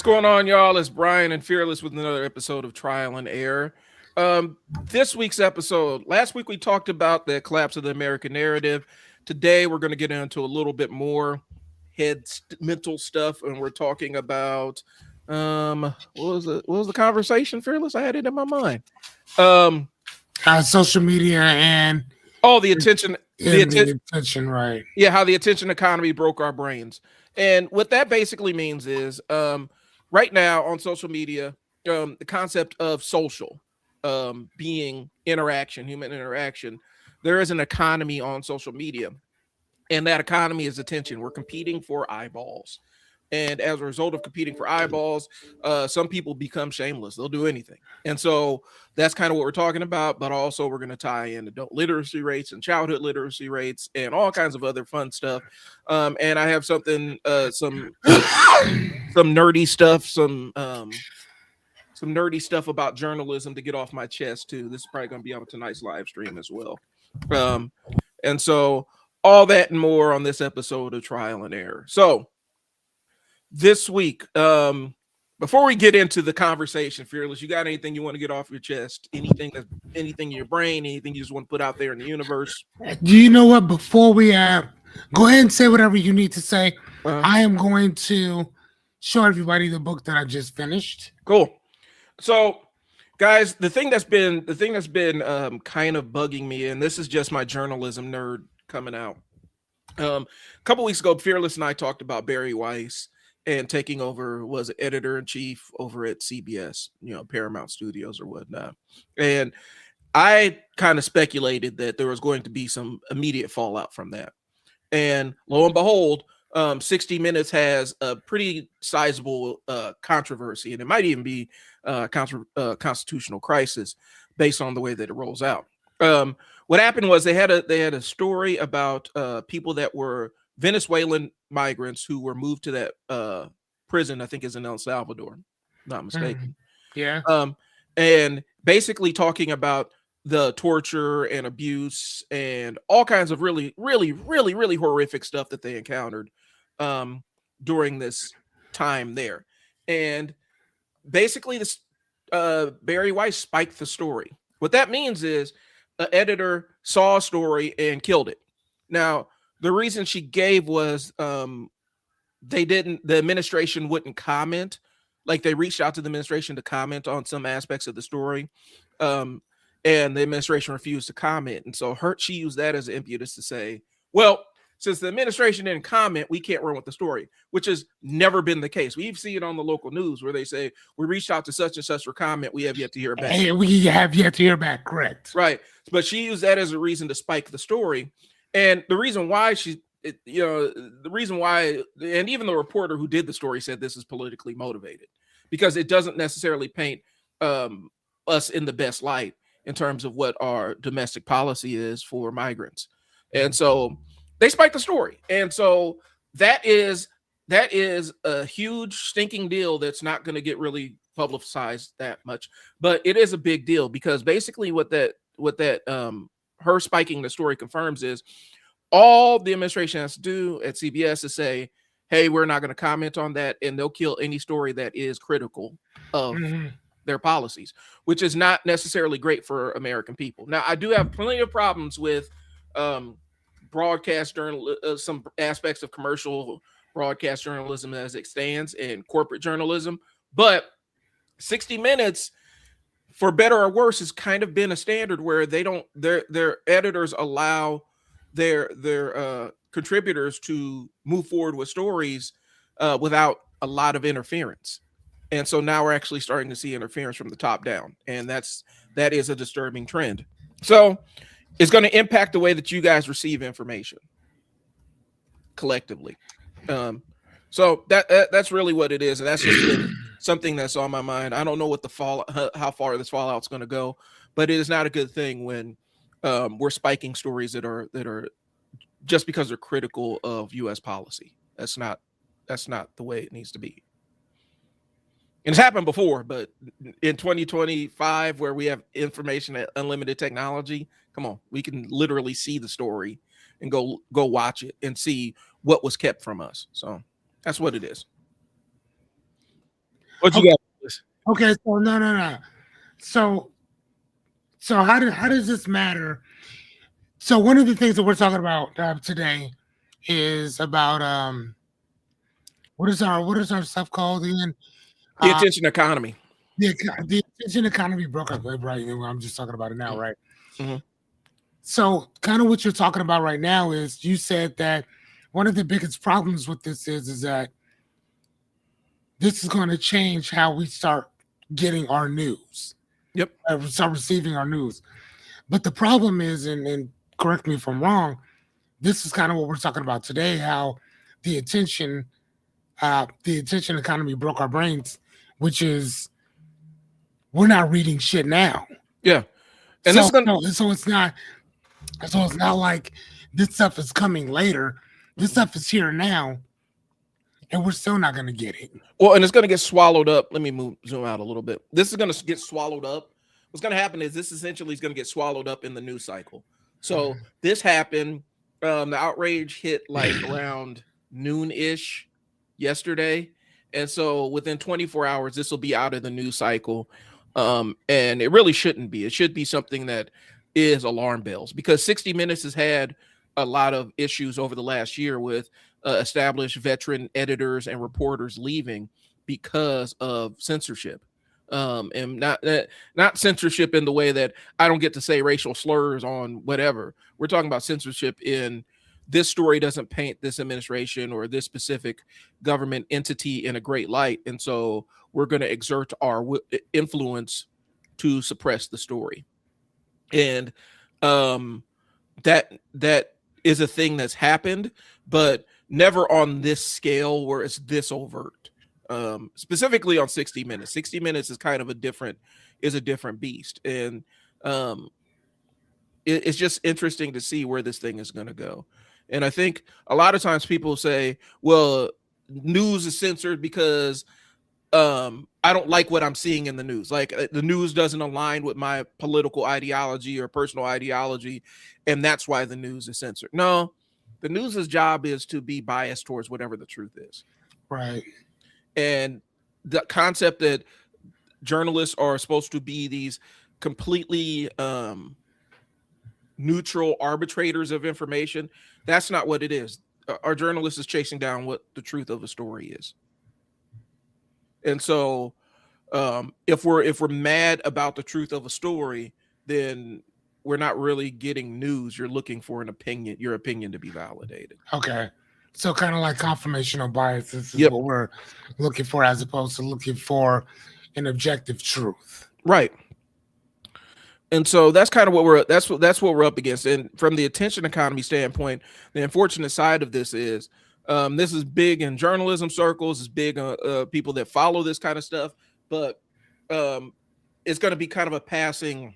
going on, y'all? It's Brian and Fearless with another episode of Trial and Error. This week's episode, last week we talked about the collapse of the American narrative. Today we're going to get into a little bit more mental stuff, and we're talking about what was the conversation, Fearless? I had it in my mind. Social media and the attention, attention, right? Yeah, how the attention economy broke our brains. And what that basically means is right now on social media, the concept of social being interaction, human interaction, there is an economy on social media. And that economy is attention. We're competing for eyeballs. And as a result of competing for eyeballs, some people become shameless. They'll do anything. And so that's kind of what we're talking about. But also we're going to tie in adult literacy rates and childhood literacy rates and all kinds of other fun stuff. And I have something, some nerdy stuff, some nerdy stuff about journalism to get off my chest too. This is probably going to be on tonight's live stream as well. And so all that and more on this episode of Trial and Error. So this week, before we get into the conversation, Fearless, you got anything you want to get off your chest? Anything in your brain? Anything you just want to put out there in the universe? Do you know what? Before we go ahead and say whatever you need to say. I am going to show everybody the book that I just finished. Cool. So, guys, the thing that's been kind of bugging me, and this is just my journalism nerd coming out. A couple weeks ago, Fearless and I talked about Barry Weiss and taking over, was editor-in-chief over at CBS, Paramount Studios or whatnot. And I kind of speculated that there was going to be some immediate fallout from that. And lo and behold, 60 Minutes has a pretty sizable controversy, and it might even be a constitutional crisis based on the way that it rolls out. What happened was they had a story about people that were Venezuelan migrants who were moved to that prison, I think is in El Salvador, not mistaken. Yeah. And basically talking about the torture and abuse and all kinds of really, really, really, really horrific stuff that they encountered during this time there. And basically this Barry Weiss spiked the story. What that means is an editor saw a story and killed it. Now, the reason she gave was the administration wouldn't comment. Like, they reached out to the administration to comment on some aspects of the story. And the administration refused to comment. And so she used that as an impetus to say, well, since the administration didn't comment, we can't run with the story, which has never been the case. We've seen it on the local news where they say, we reached out to such and such for comment. We have yet to hear back. Hey, we have yet to hear back, correct. Right. But she used that as a reason to spike the story. And the reason why and even the reporter who did the story said this is politically motivated, because it doesn't necessarily paint us in the best light in terms of what our domestic policy is for migrants. And so they spiked the story. And so that is a huge stinking deal that's not going to get really publicized that much, but it is a big deal, because basically what that her spiking the story confirms is all the administration has to do at CBS is say, hey, we're not going to comment on that, and they'll kill any story that is critical of their policies, which is not necessarily great for American people. Now, I do have plenty of problems with broadcast journalism, some aspects of commercial broadcast journalism as it stands, and corporate journalism, but 60 Minutes, for better or worse, has kind of been a standard where their editors allow their contributors to move forward with stories without a lot of interference. And so now we're actually starting to see interference from the top down, and that is a disturbing trend. So it's going to impact the way that you guys receive information collectively. So that's really what it is, and that's just been something that's on my mind. I don't know what how far this fallout's going to go, but it is not a good thing when we're spiking stories that are just because they're critical of U.S. policy. That's not the way it needs to be. And it's happened before, but in 2025, where we have information at unlimited technology, come on, we can literally see the story and go watch it and see what was kept from us. So that's what it is. What you Okay, got? okay, so no. So how does this matter? So one of the things that we're talking about today is about what is our stuff called again? The Uh, attention economy. the attention economy broke up, right? I'm just talking about it now, right? Mm-hmm. So kind of what you're talking about right now is you said that one of the biggest problems with this is that this is going to change how we start getting our news, Yep. start receiving our news. But the problem is, and correct me if I'm wrong, this is kind of what we're talking about today, how the attention economy broke our brains, which is we're not reading shit now. Yeah. And this So is gonna. no, so it's not like this stuff is coming later. This stuff is here now, and we're still not gonna get it. Well, and it's going to get swallowed up. Let me zoom out a little bit. This is going to get swallowed up. What's going to happen is this essentially is going to get swallowed up in the news cycle. So this happened. The outrage hit like around noon-ish yesterday. And so within 24 hours, this will be out of the news cycle. And it really shouldn't be. It should be something that is alarm bells, because 60 Minutes has had a lot of issues over the last year with established veteran editors and reporters leaving because of censorship. And not censorship in the way that I don't get to say racial slurs on whatever. We're talking about censorship in this story doesn't paint this administration or this specific government entity in a great light, and so we're going to exert our influence to suppress the story. And that is a thing that's happened, but never on this scale where it's this overt. Specifically on 60 Minutes. 60 Minutes is kind of a different beast. And it's just interesting to see where this thing is going to go. And I think a lot of times people say, well, news is censored because I don't like what I'm seeing in the news. Like the news doesn't align with my political ideology or personal ideology, and that's why the news is censored. No, the news's job is to be biased towards whatever the truth is. Right. And the concept that journalists are supposed to be these completely neutral arbitrators of information, that's not what it is. Our journalist is chasing down what the truth of a story is. And so if we're mad about the truth of a story, then we're not really getting news. You're looking for an opinion, your opinion to be validated. Okay. So kind of like confirmational bias. This is what we're looking for, as opposed to looking for an objective truth. Right. And so that's kind of what that's what we're up against. And from the attention economy standpoint, the unfortunate side of this is this is big in journalism circles. It's big people that follow this kind of stuff, but it's going to be kind of a passing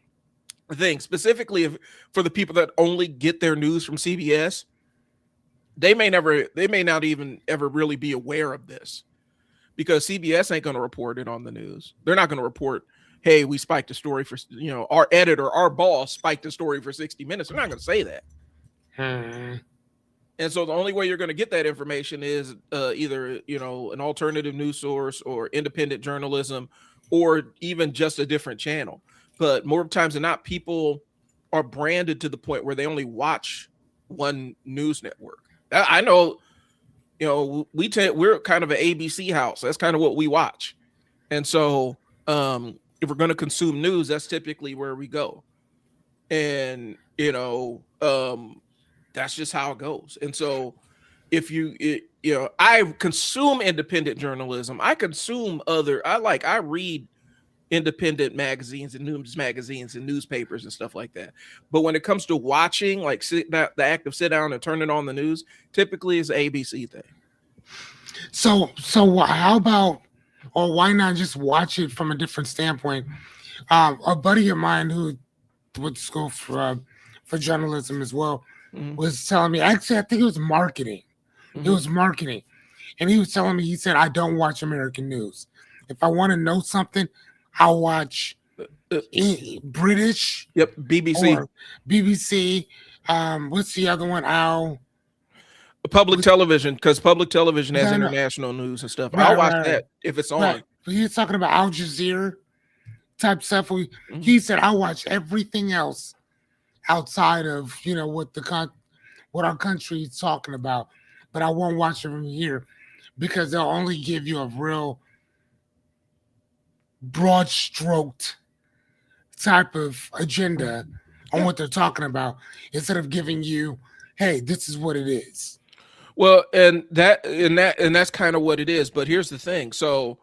thing. Specifically, for the people that only get their news from CBS, they may not even ever really be aware of this, because CBS ain't going to report it on the news. They're not going to report, hey, we spiked a story for, our editor, our boss spiked a story for 60 Minutes. They're not going to say that. And so the only way you're going to get that information is either, an alternative news source or independent journalism, or even just a different channel. But more times than not, people are branded to the point where they only watch one news network. I know, we're kind of an ABC house. That's kind of what we watch. And so if we're going to consume news, that's typically where we go. And, that's just how it goes. And so if I consume independent journalism, I read independent magazines and news magazines and newspapers and stuff like that. But when it comes to watching, like the act of sit down and turning on the news, typically it's an ABC thing. So how about, or why not just watch it from a different standpoint? A buddy of mine who went to school for journalism as well was telling me, actually, I think it was marketing. It was marketing. And he was telling me, he said, I don't watch American news. If I want to know something, I'll watch British. Yep, BBC. BBC. What's the other one? Public television, because public television has international news and stuff. I'll watch that if it's on. he's talking about Al Jazeera type stuff. Mhm. He said I watch everything else outside of what what our country is talking about, but I won't watch it from here because they'll only give you a real broad stroked type of agenda on Yeah. what they're talking about instead of giving you, hey, this is what it is. Well, and that's kind of what it is. But here's the thing. So,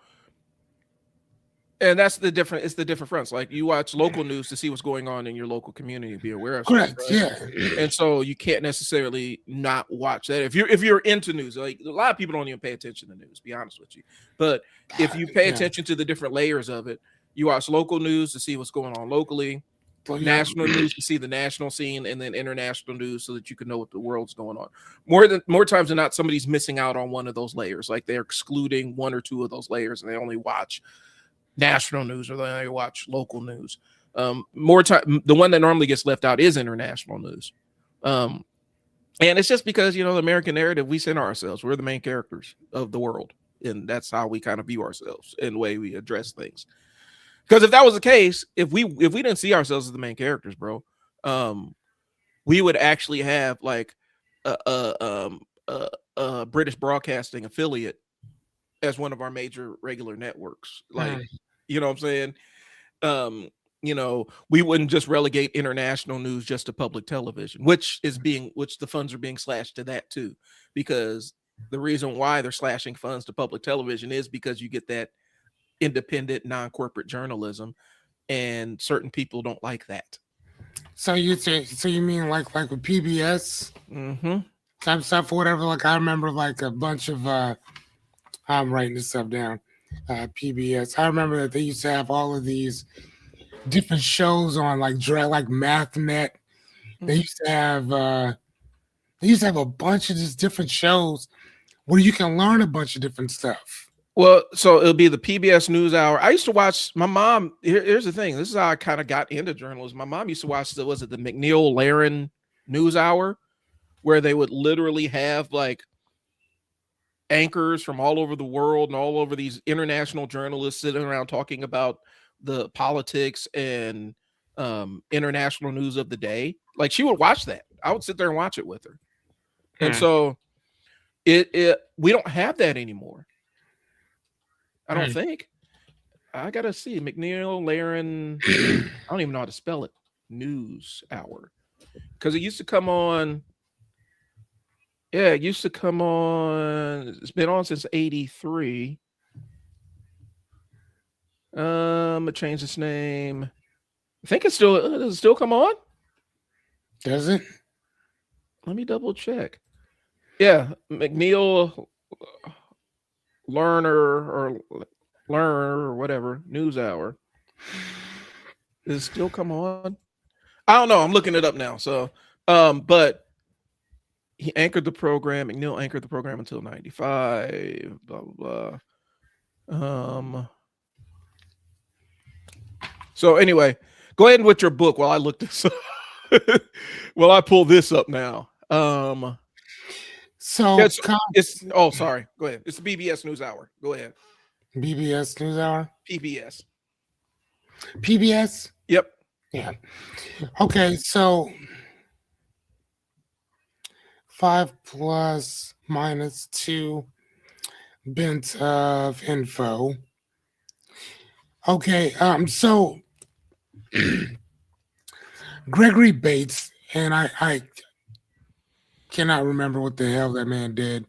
and that's the different. It's the different fronts. Like you watch local news to see what's going on in your local community, be aware of stuff, Correct. right? Yeah. And so you can't necessarily not watch that if you're into news. Like a lot of people don't even pay attention to news. Be honest with you, but if you pay Yeah. attention to the different layers of it, you watch local news to see what's going on locally, Well, yeah. national news to see the national scene, and then international news so that you can know what the world's going on. More times than not, somebody's missing out on one of those layers. Like they're excluding one or two of those layers, and they only watch national news or they only watch local news. More time, the one that normally gets left out is international news. Um, and it's just because the American narrative, we center ourselves. We're the main characters of the world, and that's how we kind of view ourselves in the way we address things. Because if that was the case, if we didn't see ourselves as the main characters, bro, we would actually have like a British Broadcasting affiliate as one of our major regular networks. Like, you know what I'm saying? Um, we wouldn't just relegate international news just to public television, which the funds are being slashed to that too, because the reason why they're slashing funds to public television is because you get that independent, non-corporate journalism, and certain people don't like that. So you mean like with PBS Mm-hmm. type stuff or whatever? Like I remember like a bunch of I'm writing this stuff down. PBS. I remember that they used to have all of these different shows on like MathNet. They Mm-hmm. used to have a bunch of these different shows where you can learn a bunch of different stuff. Well, so it'll be the PBS News Hour. I used to watch. My mom. Here's the thing. This is how I kind of got into journalism. My mom used to watch the McNeil Laren News Hour, where they would literally have like anchors from all over the world and all over these international journalists sitting around talking about the politics and international news of the day. Like she would watch that. I would sit there and watch it with her. And so it we don't have that anymore. I don't think. I gotta see McNeil Laren. I don't even know how to spell it. News Hour, because it used to come on. Yeah, it used to come on. It's been on since '83. It changed its name. I think it's still does it still come on? Does it? Let me double check. Yeah, McNeil Learner or Learn or whatever News Hour. Does it still come on? I don't know. I'm looking it up now. So, but he anchored the program. McNeil anchored the program until '95. Blah blah blah. So anyway, go ahead with your book while I look this up. Well, I pull this up now. So it's sorry. Go ahead. It's the BBS News Hour. Go ahead. BBS News Hour. PBS. PBS. Yep. Yeah. Okay. So 5 plus minus 2 bits of info. Okay. So Gregory Bates, and I cannot remember what the hell that man did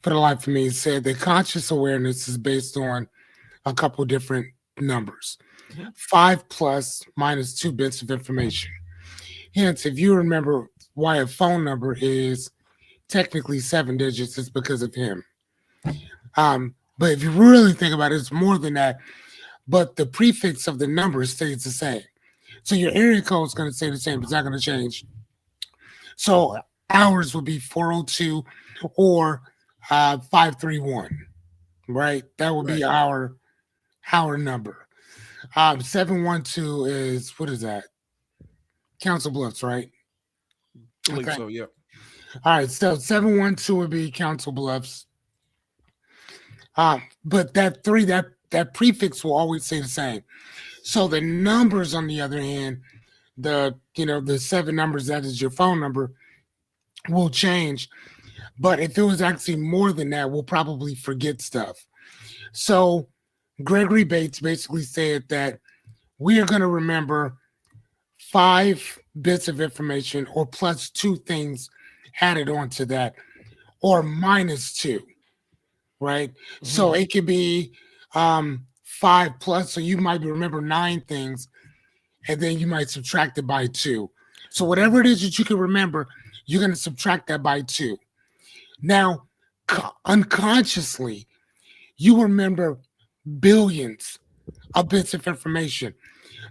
for the life of me, said that conscious awareness is based on a couple different numbers. 5 plus minus 2 bits of information. Hence, if you remember why a phone number is technically 7 digits, it's because of him. But if you really think about it, it's more than that. But the prefix of the number stays the same. So your area code is going to stay the same. It's not going to change. So ours would be 402 or 531, right? That would be our number. 712 is, what is that? Council Bluffs, right? I believe so, yeah. All right, so 712 would be Council Bluffs. But that that prefix will always stay the same. So the numbers, on the other hand, the 7 numbers that is your phone number will change. But if it was actually more than that, we'll probably forget stuff. So Gregory Bates basically said that we are going to remember 5 bits of information or plus 2 things added onto that or minus 2, right? Mm-hmm. So it could be 5 plus, so you might remember 9 things, and then you might subtract it by 2. So whatever it is that you can remember, you're going to subtract that by 2. Now, unconsciously, you remember billions of bits of information,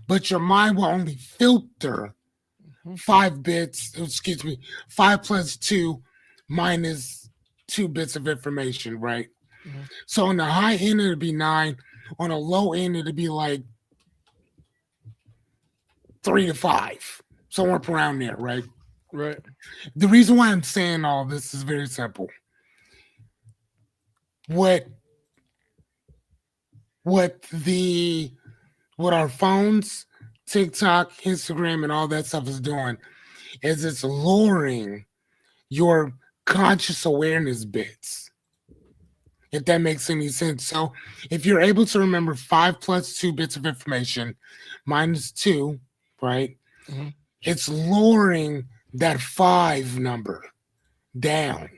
but your mind will only filter 5 bits, 5 plus 2 minus 2 bits of information, right? Mhm. So on the high end, it'd be 9. On the low end, it'd be like 3 to 5, somewhere up around there, right? Right. The reason why I'm saying all this is very simple. What our phones, TikTok, Instagram, and all that stuff is doing is it's lowering your conscious awareness bits. If that makes any sense. So if you're able to remember 5 plus 2 bits of information minus 2, right? Mm-hmm. It's lowering that 5 number down.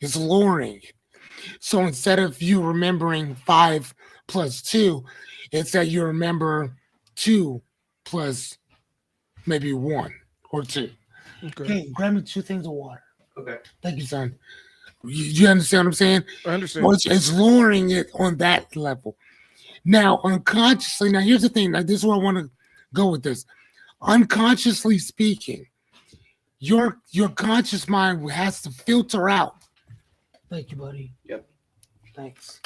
It's lowering it. So instead of you remembering 5 plus 2, it's that you remember 2 plus maybe 1 or 2. Okay. Hey, grab me 2 things of water. Okay. Thank you, son. You understand what I'm saying? I understand. Well, it's lowering it on that level. Now, unconsciously, now here's the thing. Like, this is where I want to go with this. Unconsciously speaking, your conscious mind has to filter out. Thank you, buddy. Yep. Thanks.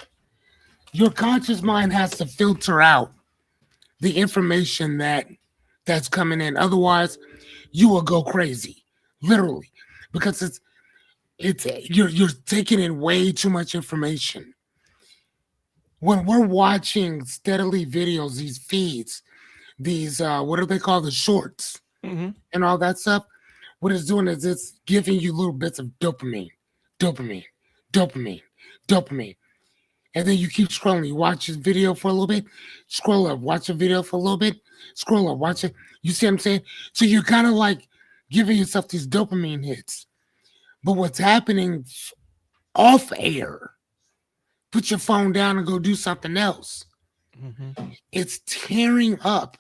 Your conscious mind has to filter out the information that's coming in. Otherwise, you will go crazy, literally, because you're taking in way too much information. When we're watching steadily videos, these feeds, these what are they called, the shorts, Mm-hmm. and all that stuff, what it's doing is it's giving you little bits of dopamine, dopamine, dopamine, dopamine. And then you keep scrolling. You watch this video for a little bit, scroll up, watch a video for a little bit, scroll up, watch it. You see what I'm saying? So you're kind of like giving yourself these dopamine hits. But what's happening off air, put your phone down and go do something else. Mm-hmm. It's tearing up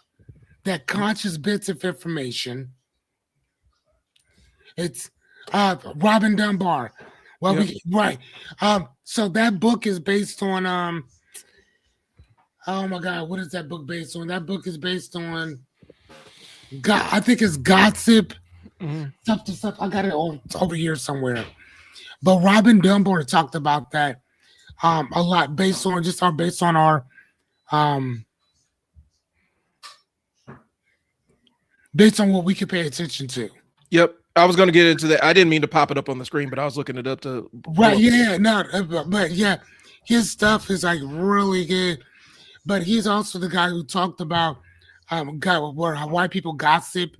that conscious bits of information. It's Robin Dunbar. Well, Yep. right. So that book is based on oh my God, what is that book based on? That book is based on I think it's Gossip. Mm-hmm. Stuff. I got it over here somewhere. But Robin Dunbar talked about that a lot based on our based on what we could pay attention to. Yep. I was going to get into that. I didn't mean to pop it up on the screen, but I was looking it up to. Right. Yeah. No. But yeah, his stuff is like really good. But he's also the guy who talked about where why people gossip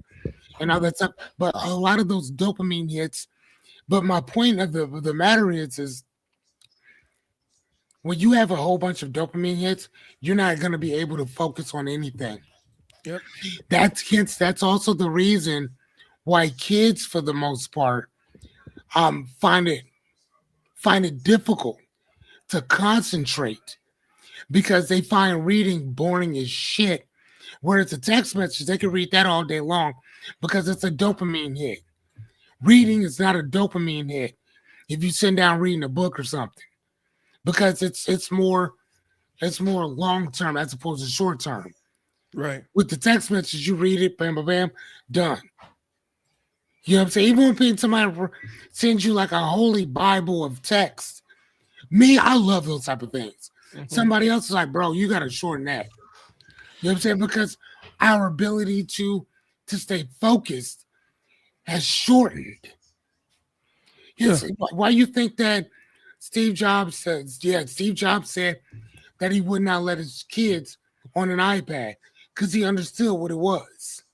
and all that stuff. But a lot of those dopamine hits. But my point of the matter is when you have a whole bunch of dopamine hits, you're not going to be able to focus on anything. Yep. That's also the reason why kids, for the most part, find it difficult to concentrate because they find reading boring as shit. Whereas a text message, they can read that all day long because it's a dopamine hit. Reading is not a dopamine hit if you sit down reading a book or something, because it's more long term as opposed to short term. Right. With the text message, you read it, bam, bam, bam, done. You know what I'm saying? Even when somebody sends you like a holy Bible of text, me, I love those type of things. Mm-hmm. Somebody else is like, bro, you got to shorten that. You know what I'm saying? Because our ability to stay focused has shortened. Why you think that Steve Jobs said that he would not let his kids on an iPad because he understood what it was.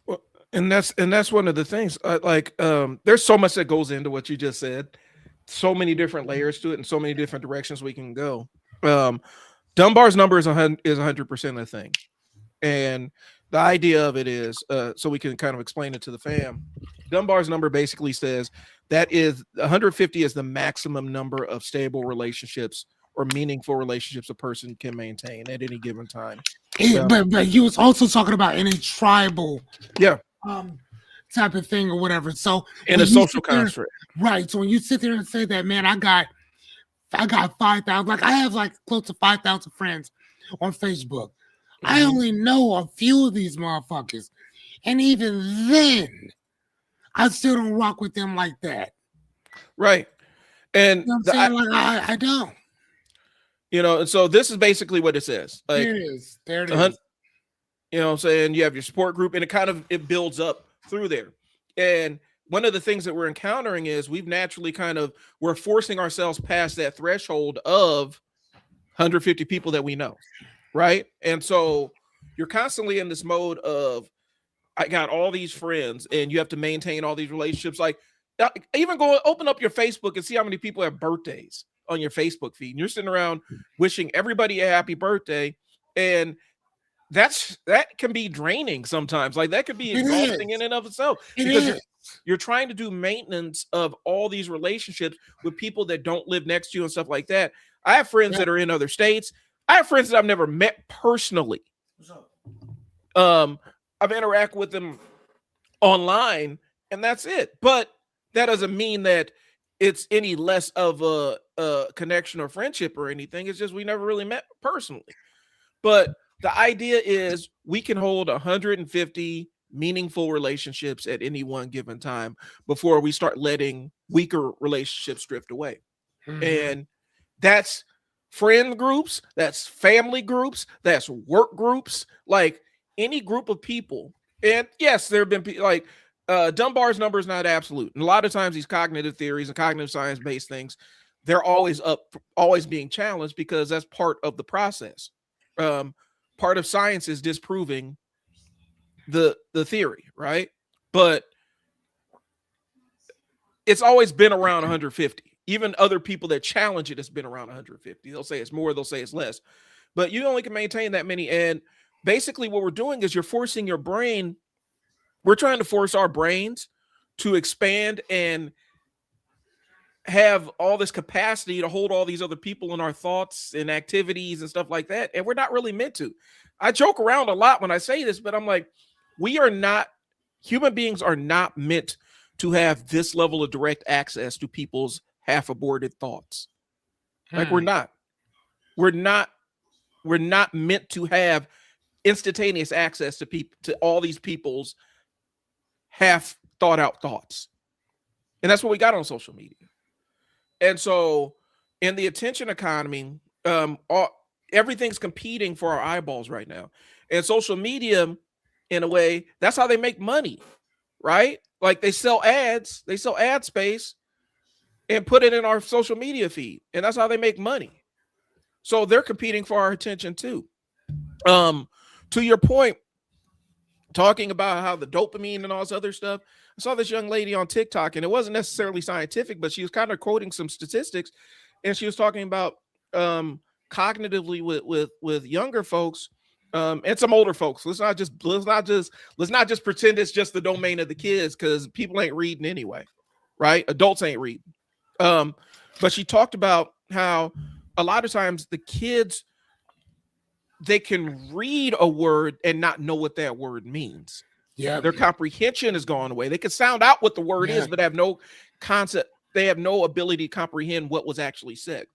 Well, and that's one of the things. There's so much that goes into what you just said. So many different layers to it, and so many different directions we can go. Dunbar's number is 100% a thing, and the idea of it is, so we can kind of explain it to the fam. Dunbar's number basically says that is 150 is the maximum number of stable relationships or meaningful relationships a person can maintain at any given time. But he was also talking about any tribal, yeah, type of thing or whatever. So in a social construct, right? So when you sit there and say that, man, I got 5,000. Like I have like close to 5,000 friends on Facebook. Mm-hmm. I only know a few of these motherfuckers, and even then, I still don't rock with them like that. Right. And you know what I'm saying? I don't. You know, and so this is basically what it says. Like, there it is. There it is. You know what I'm saying? You have your support group, and it builds up through there. And one of the things that we're encountering is we're forcing ourselves past that threshold of 150 people that we know. Right. And so you're constantly in this mode of, I got all these friends, and you have to maintain all these relationships. Like, even go open up your Facebook and see how many people have birthdays on your Facebook feed. And you're sitting around wishing everybody a happy birthday. And that can be draining sometimes. Like, that could be exhausting in and of itself. Because you're trying to do maintenance of all these relationships with people that don't live next to you and stuff like that. I have friends that are in other states. I have friends that I've never met personally. What's up? I've interacted with them online, and that's it. But that doesn't mean that it's any less of a connection or friendship or anything. It's just we never really met personally. But the idea is we can hold 150 meaningful relationships at any one given time before we start letting weaker relationships drift away. Mm-hmm. And that's friend groups, that's family groups, that's work groups, like any group of people. And yes, there have been like Dunbar's number is not absolute. And a lot of times these cognitive theories and cognitive science-based things, they're always being challenged because that's part of the process. Part of science is disproving the theory, right? But it's always been around 150. Even other people that challenge it has been around 150. They'll say it's more, they'll say it's less. But you only can maintain that many. And basically what we're doing is you're forcing your brain. We're trying to force our brains to expand and have all this capacity to hold all these other people in our thoughts and activities and stuff like that. And we're not really meant to. I joke around a lot when I say this, but I'm like, human beings are not meant to have this level of direct access to people's half-aborted thoughts. Like we're not meant to have instantaneous access to all these people's half thought out thoughts. And that's what we got on social media. And so in the attention economy, everything's competing for our eyeballs right now. And social media, in a way, that's how they make money, right? Like they sell ad space and put it in our social media feed. And that's how they make money. So they're competing for our attention too. To your point, talking about how the dopamine and all this other stuff, I saw this young lady on TikTok, and it wasn't necessarily scientific, but she was kind of quoting some statistics, and she was talking about cognitively with younger folks and some older folks. Let's not just pretend it's just the domain of the kids, because people ain't reading anyway, right? Adults ain't reading. But she talked about how a lot of times the kids, they can read a word and not know what that word means. Yeah, their comprehension has gone away. They can sound out what the word is, but have no concept. They have no ability to comprehend what was actually said.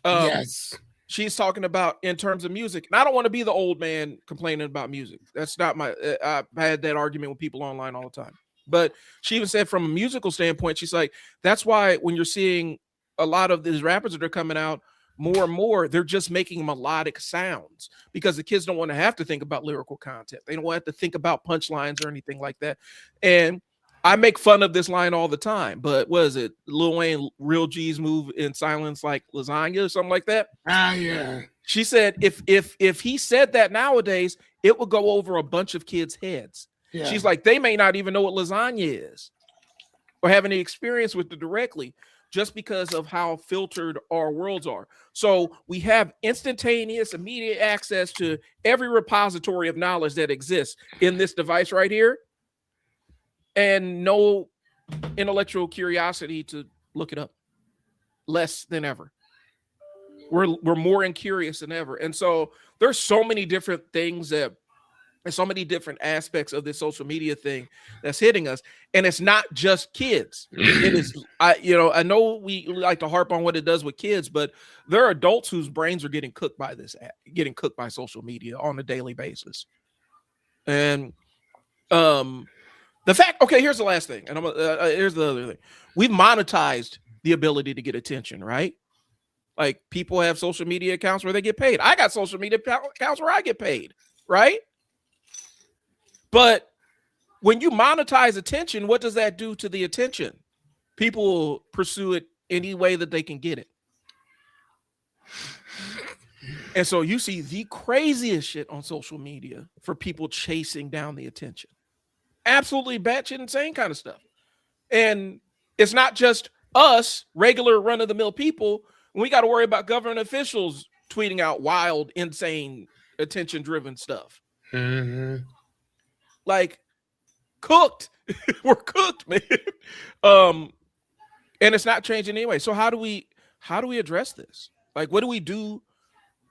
Yes. She's talking about in terms of music. And I don't want to be the old man complaining about music. That's not my, I've had that argument with people online all the time. But she even said from a musical standpoint, she's like, that's why when you're seeing a lot of these rappers that are coming out, more and more, they're just making melodic sounds because the kids don't want to have to think about lyrical content. They don't want to have to think about punchlines or anything like that. And I make fun of this line all the time, but what is it? Lil Wayne, real G's move in silence like lasagna or something like that. Yeah. She said if he said that nowadays, it would go over a bunch of kids' heads. Yeah. She's like, they may not even know what lasagna is or have any experience with it directly, just because of how filtered our worlds are. So we have instantaneous, immediate access to every repository of knowledge that exists in this device right here, and no intellectual curiosity to look it up. Less than ever. We're more incurious than ever. And so there's so many different things that there's so many different aspects of this social media thing that's hitting us. And it's not just kids. It is, I know we like to harp on what it does with kids, but there are adults whose brains are getting cooked by getting cooked by social media on a daily basis. And the fact, okay, here's the last thing. And here's the other thing. We've monetized the ability to get attention, right? Like people have social media accounts where they get paid. I got social media accounts where I get paid, right? But when you monetize attention, what does that do to the attention? People will pursue it any way that they can get it. And so you see the craziest shit on social media for people chasing down the attention. Absolutely batshit insane kind of stuff. And it's not just us, regular run-of-the-mill people. We got to worry about government officials tweeting out wild, insane, attention-driven stuff. Mm-hmm. Like, cooked. We're cooked, man. And it's not changing anyway. So how do we address this? Like, what do we do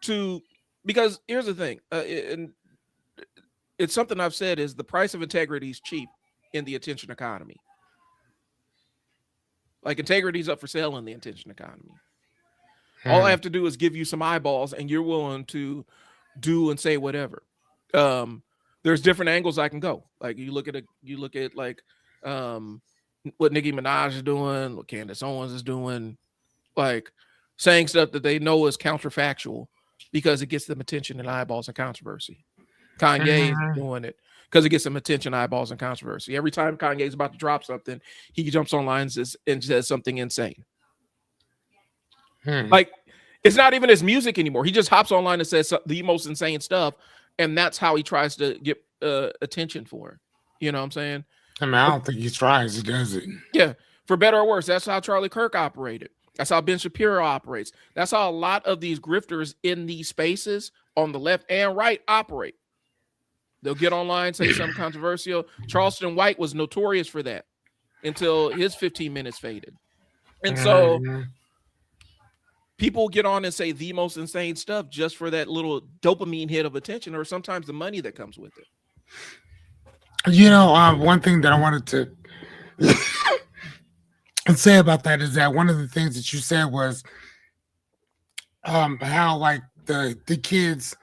to? Because here's the thing, and it's something I've said is the price of integrity is cheap in the attention economy. Like integrity is up for sale in the attention economy. All I have to do is give you some eyeballs, and you're willing to do and say whatever. There's different angles I can go. Like you look at like what Nicki Minaj is doing, what Candace Owens is doing, like saying stuff that they know is counterfactual because it gets them attention and eyeballs and controversy. Kanye is doing it because it gets them attention, eyeballs, and controversy. Every time Kanye's about to drop something, he jumps online and says something insane. Like it's not even his music anymore. He just hops online and says the most insane stuff, and that's how he tries to get attention for it. You know what I'm saying? I mean, I don't think he tries. He does it. Yeah, for better or worse. That's how Charlie Kirk operated. That's how Ben Shapiro operates. That's how a lot of these grifters in these spaces on the left and right operate. They'll get online, say something controversial. Charleston White was notorious for that until his 15 minutes faded. And so people get on and say the most insane stuff just for that little dopamine hit of attention, or sometimes the money that comes with it. You know, one thing that I wanted to say about that is that one of the things that you said was how like the kids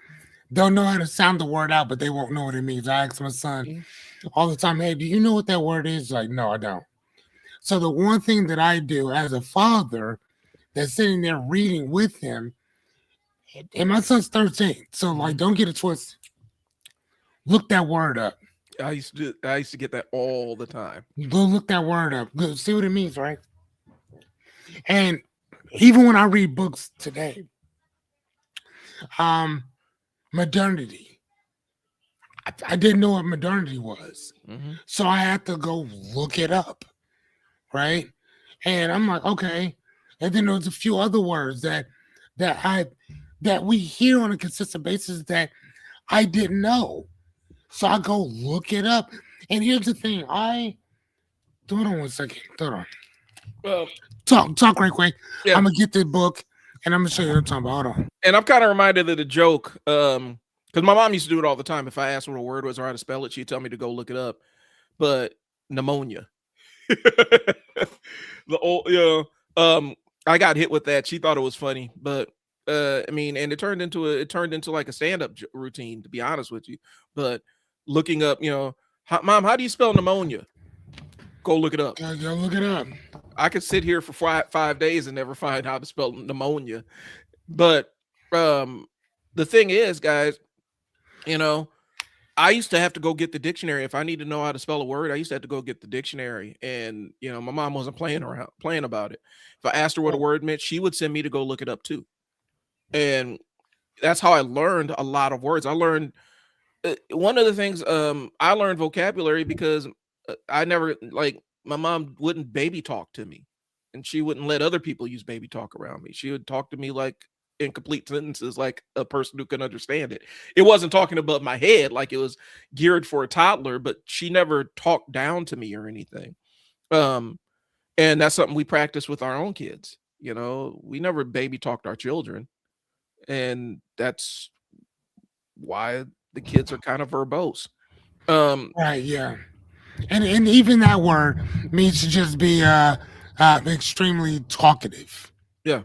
don't know how to sound the word out, but they won't know what it means. I ask my son all the time, hey, do you know what that word is? Like, no, I don't. So the one thing that I do as a father that's sitting there reading with him, and my son's 13, so like, don't get it twisted. Look that word up. I used to get that all the time. Go look that word up. Go see what it means, right? And even when I read books today, modernity. I didn't know what modernity was. So I had to go look it up, right? And I'm like, okay. And then there's a few other words that we hear on a consistent basis that I didn't know. So I go look it up. And here's the thing. Hold on one second. Hold on. Well, talk right quick. Yeah. I'm going to get this book and I'm going to show you what I'm talking about. Hold on. And I'm kind of reminded of the joke because my mom used to do it all the time. If I asked what a word was or how to spell it, she'd tell me to go look it up. But pneumonia. I got hit with that. She thought it was funny, but I mean, and it turned into like a stand-up routine, to be honest with you. But looking up, Mom, how do you spell pneumonia? Go look it up. Go look it up. I could sit here for 5 days and never find how to spell pneumonia. But the thing is, guys, I used to have to go get the dictionary. If I need to know how to spell a word, I used to have to go get the dictionary. And, my mom wasn't playing about it. If I asked her what a word meant, she would send me to go look it up too. And that's how I learned a lot of words. I learned one of the things, I learned vocabulary because I never, like, my mom wouldn't baby talk to me, and she wouldn't let other people use baby talk around me. She would talk to me like in complete sentences, like a person who can understand it. It wasn't talking above my head like it was geared for a toddler, but she never talked down to me or anything. And that's something we practice with our own kids. We never baby talked our children, and that's why the kids are kind of verbose. Right, yeah. And even that word means to just be extremely talkative. Yeah.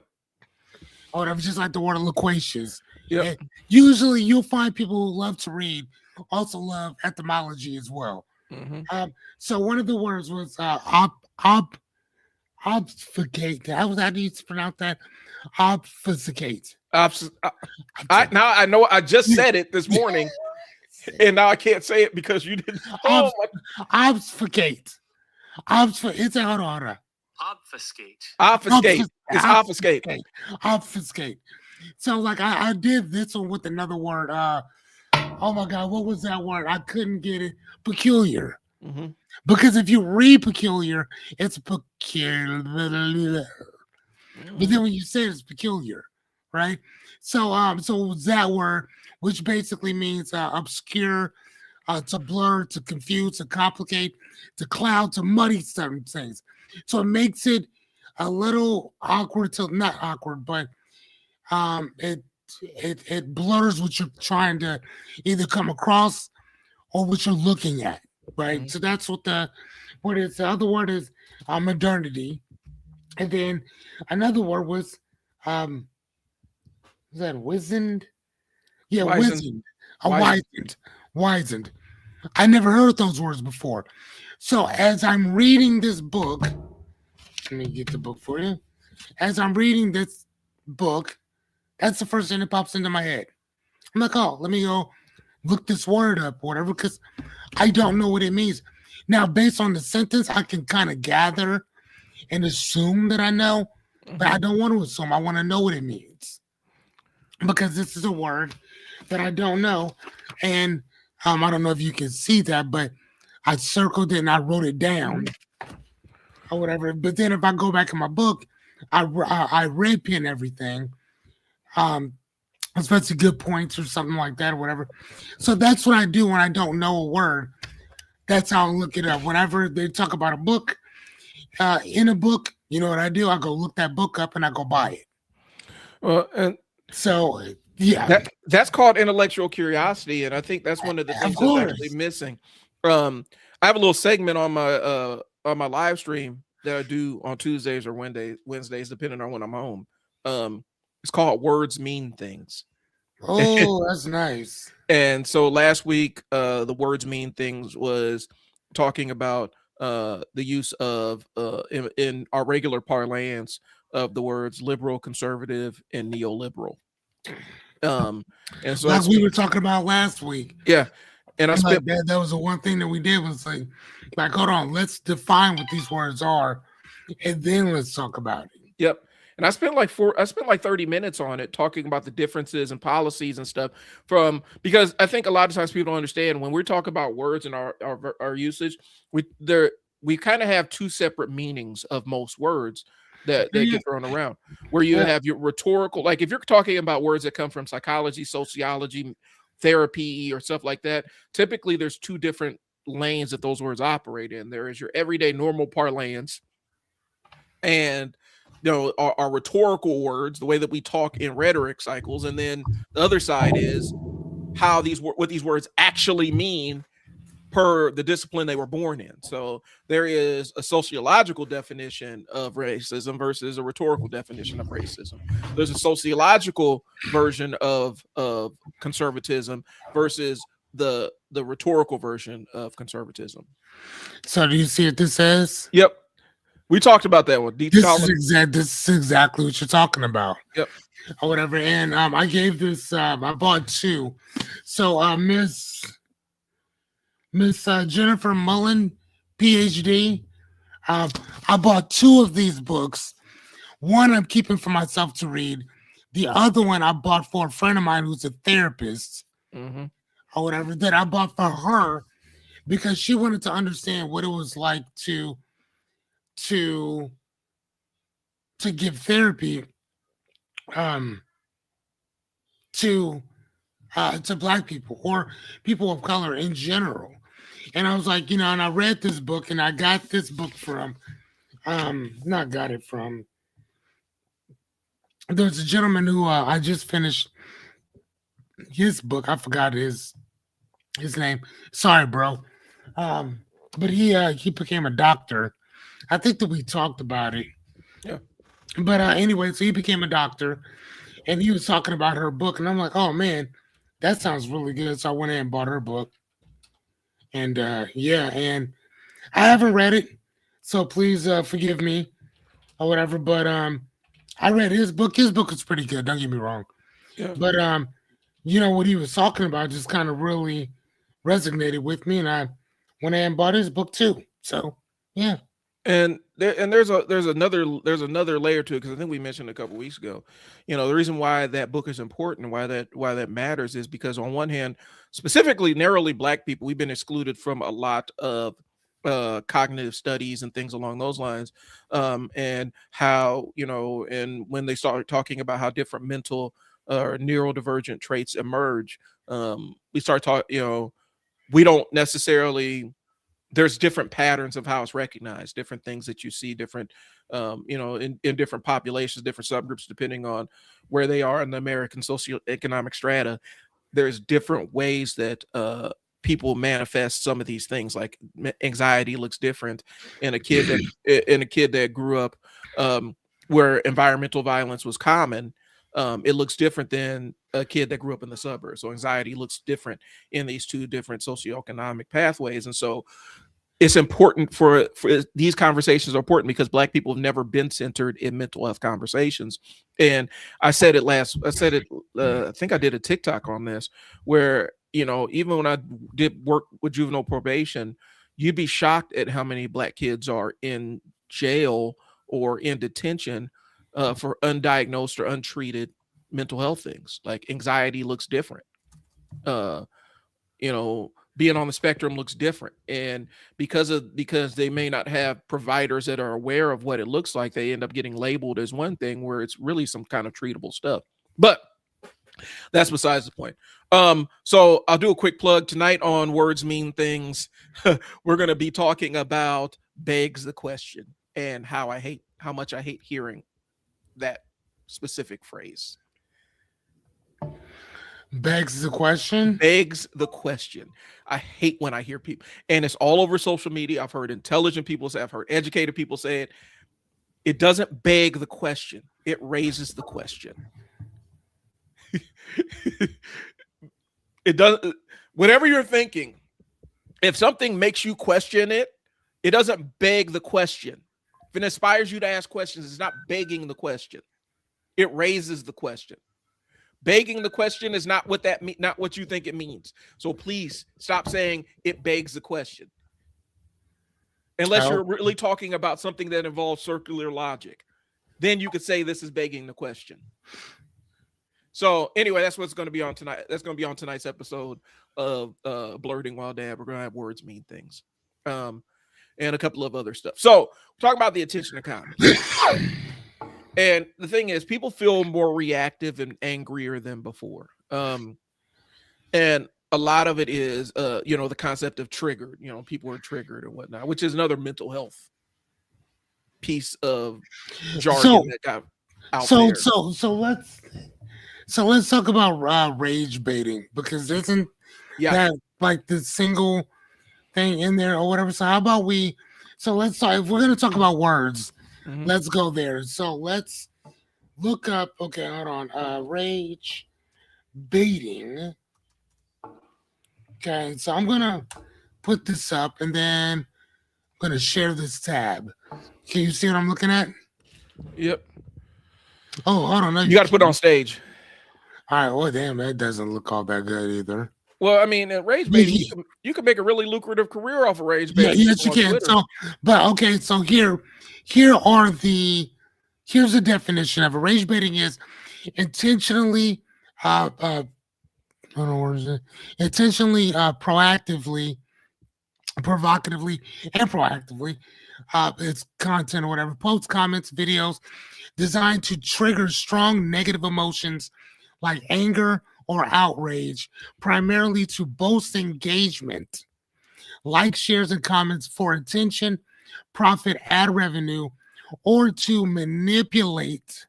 Or whatever, just like the word loquacious. Yeah. And usually you'll find people who love to read also love etymology as well. Mm-hmm. So one of the words was obfuscate. How do you pronounce that? Obfuscate. Now I know I just said it this morning, and now I can't say it because you didn't. Obfuscate. It's a hold on. Obfuscate. Obfuscate. It's obfuscate. Obfuscate. So like I did this one with another word. Oh my God, what was that word? I couldn't get it. Peculiar. Mm-hmm. Because if you read peculiar, it's peculiar. But then when you say it's peculiar, right? So so that word, which basically means obscure, to blur, to confuse, to complicate, to cloud, to muddy certain things. So it makes it a little awkward to not awkward, but it blurs what you're trying to either come across or what you're looking at, right? Mm-hmm. So that's what the other word is modernity, and then another word was is that wizened? Yeah, wizened. Wizened. I never heard those words before. So as I'm reading this book, let me get the book for you. As I'm reading this book, that's the first thing that pops into my head. I'm like, oh, let me go look this word up or whatever, because I don't know what it means. Now, based on the sentence, I can kind of gather and assume that I know, but I don't want to assume. I want to know what it means, because this is a word that I don't know. And I don't know if you can see that, but I circled it and I wrote it down or whatever. But then if I go back in my book, I red pen everything, especially good points or something like that or whatever. So that's what I do when I don't know a word. That's how I look it up. Whenever they talk about a book, in a book, you know what I do? I go look that book up and I go buy it. Well, and so yeah, that's called intellectual curiosity, and I think that's one of the things that's actually missing. I have a little segment on my live stream that I do on Tuesdays or Wednesdays, depending on when I'm home. It's called Words Mean Things. Oh, that's nice. And so last week, the Words Mean Things was talking about the use of in our regular parlance of the words liberal, conservative, and neoliberal. And so like we were talking about last week. Yeah. And I spent that was the one thing that we did was like hold on, let's define what these words are, and then let's talk about it. Yep. And I spent like 30 minutes on it, talking about the differences and policies and stuff because I think a lot of times people don't understand when we talk about words and our usage, we kind of have two separate meanings of most words that get thrown around, where you have your rhetorical, like if you're talking about words that come from psychology, sociology, therapy, or stuff like that, typically there's two different lanes that those words operate in. There is your everyday normal parlance, and our rhetorical words, the way that we talk in rhetoric cycles, and then the other side is what these words actually mean per the discipline they were born in. So there is a sociological definition of racism versus a rhetorical definition of racism. There's a sociological version of conservatism versus the rhetorical version of conservative. So do you see what this says? Yep. We talked about that one. This is exactly what you're talking about. Yep. Or whatever. And I gave this, I bought two. So Miss Miss Jennifer Mullen, PhD. I bought 2 of these books. One I'm keeping for myself to read. The other one I bought for a friend of mine who's a therapist Mm-hmm. or whatever, that I bought for her because she wanted to understand what it was like to to give therapy um to to black people or people of color in general. And I was like, and I read this book and I got this book from not got it from, there's a gentleman who I just finished his book. I forgot his name. Sorry, bro. But he became a doctor. I think that we talked about it. Yeah. But anyway, so he became a doctor and he was talking about her book, and I'm like, oh man, that sounds really good. So I went in and bought her book. And yeah, and I haven't read it, so please forgive me or whatever. But I read his book. His book is pretty good. Don't get me wrong. Yeah. But what he was talking about just kind of really resonated with me, and I went in and bought his book too. So yeah. And there's another layer to it, because I think we mentioned a couple weeks ago. The reason why that book is important, why that matters, is because on one hand, specifically narrowly black people, we've been excluded from a lot of cognitive studies and things along those lines, and how and when they start talking about how different mental or neurodivergent traits emerge, we start talking. We don't necessarily, there's different patterns of how it's recognized, different things that you see, different, in different populations, different subgroups, depending on where they are in the American socioeconomic strata. There's different ways that people manifest some of these things. Like anxiety looks different in a kid that grew up where environmental violence was common. It looks different than a kid that grew up in the suburbs. So anxiety looks different in these two different socioeconomic pathways. And so it's important for these conversations are important because black people have never been centered in mental health conversations. And I said it, I think I did a TikTok on this, where, even when I did work with juvenile probation, you'd be shocked at how many black kids are in jail or in detention for undiagnosed or untreated mental health things. Like anxiety looks different. Being on the spectrum looks different, and because they may not have providers that are aware of what it looks like, they end up getting labeled as one thing where it's really some kind of treatable stuff. But that's besides the point. So I'll do a quick plug tonight on Words Mean Things. We're going to be talking about begs the question and how much I hate hearing that specific phrase. Begs the question. Begs the question. I hate when I hear people, and it's all over social media. I've heard intelligent people say, I've heard educated people say it. It doesn't beg the question. It raises the question. It does. Whatever you're thinking, if something makes you question it, it doesn't beg the question. If it inspires you to ask questions, it's not begging the question. It raises the question. Begging the question is not what not what you think it means. So please stop saying it begs the question. Unless you're really talking about something that involves circular logic, then you could say this is begging the question. So anyway, that's what's going to be on tonight. That's going to be on tonight's episode of Blurting While Dad. We're going to have Words Mean Things, and a couple of other stuff. So we're talking about the attention economy. And the thing is, people feel more reactive and angrier than before. And a lot of it is, the concept of triggered. People are triggered and whatnot, which is another mental health piece of jargon that got out there. So let's talk about rage baiting, because isn't that like the single thing in there or whatever? So how about let's talk, if we're going to talk about words, let's go there. So let's look up, okay, hold on, rage baiting. Okay, so I'm going to put this up and then I'm going to share this tab. Can you see what I'm looking at? Yep. Oh, hold on. No, you got to put it on stage. All right. Oh, damn, that doesn't look all that good either. Well, I mean, rage Yeah, baiting, you can make a really lucrative career off of rage yeah, baiting yes, you on can. Twitter. So, but okay, so here's the definition of it. Rage baiting is intentionally, I don't know what is it, intentionally, proactively, provocatively, and proactively, it's content or whatever, posts, comments, videos designed to trigger strong negative emotions like anger or outrage, primarily to boost engagement, like shares and comments for attention, profit, ad revenue, or to manipulate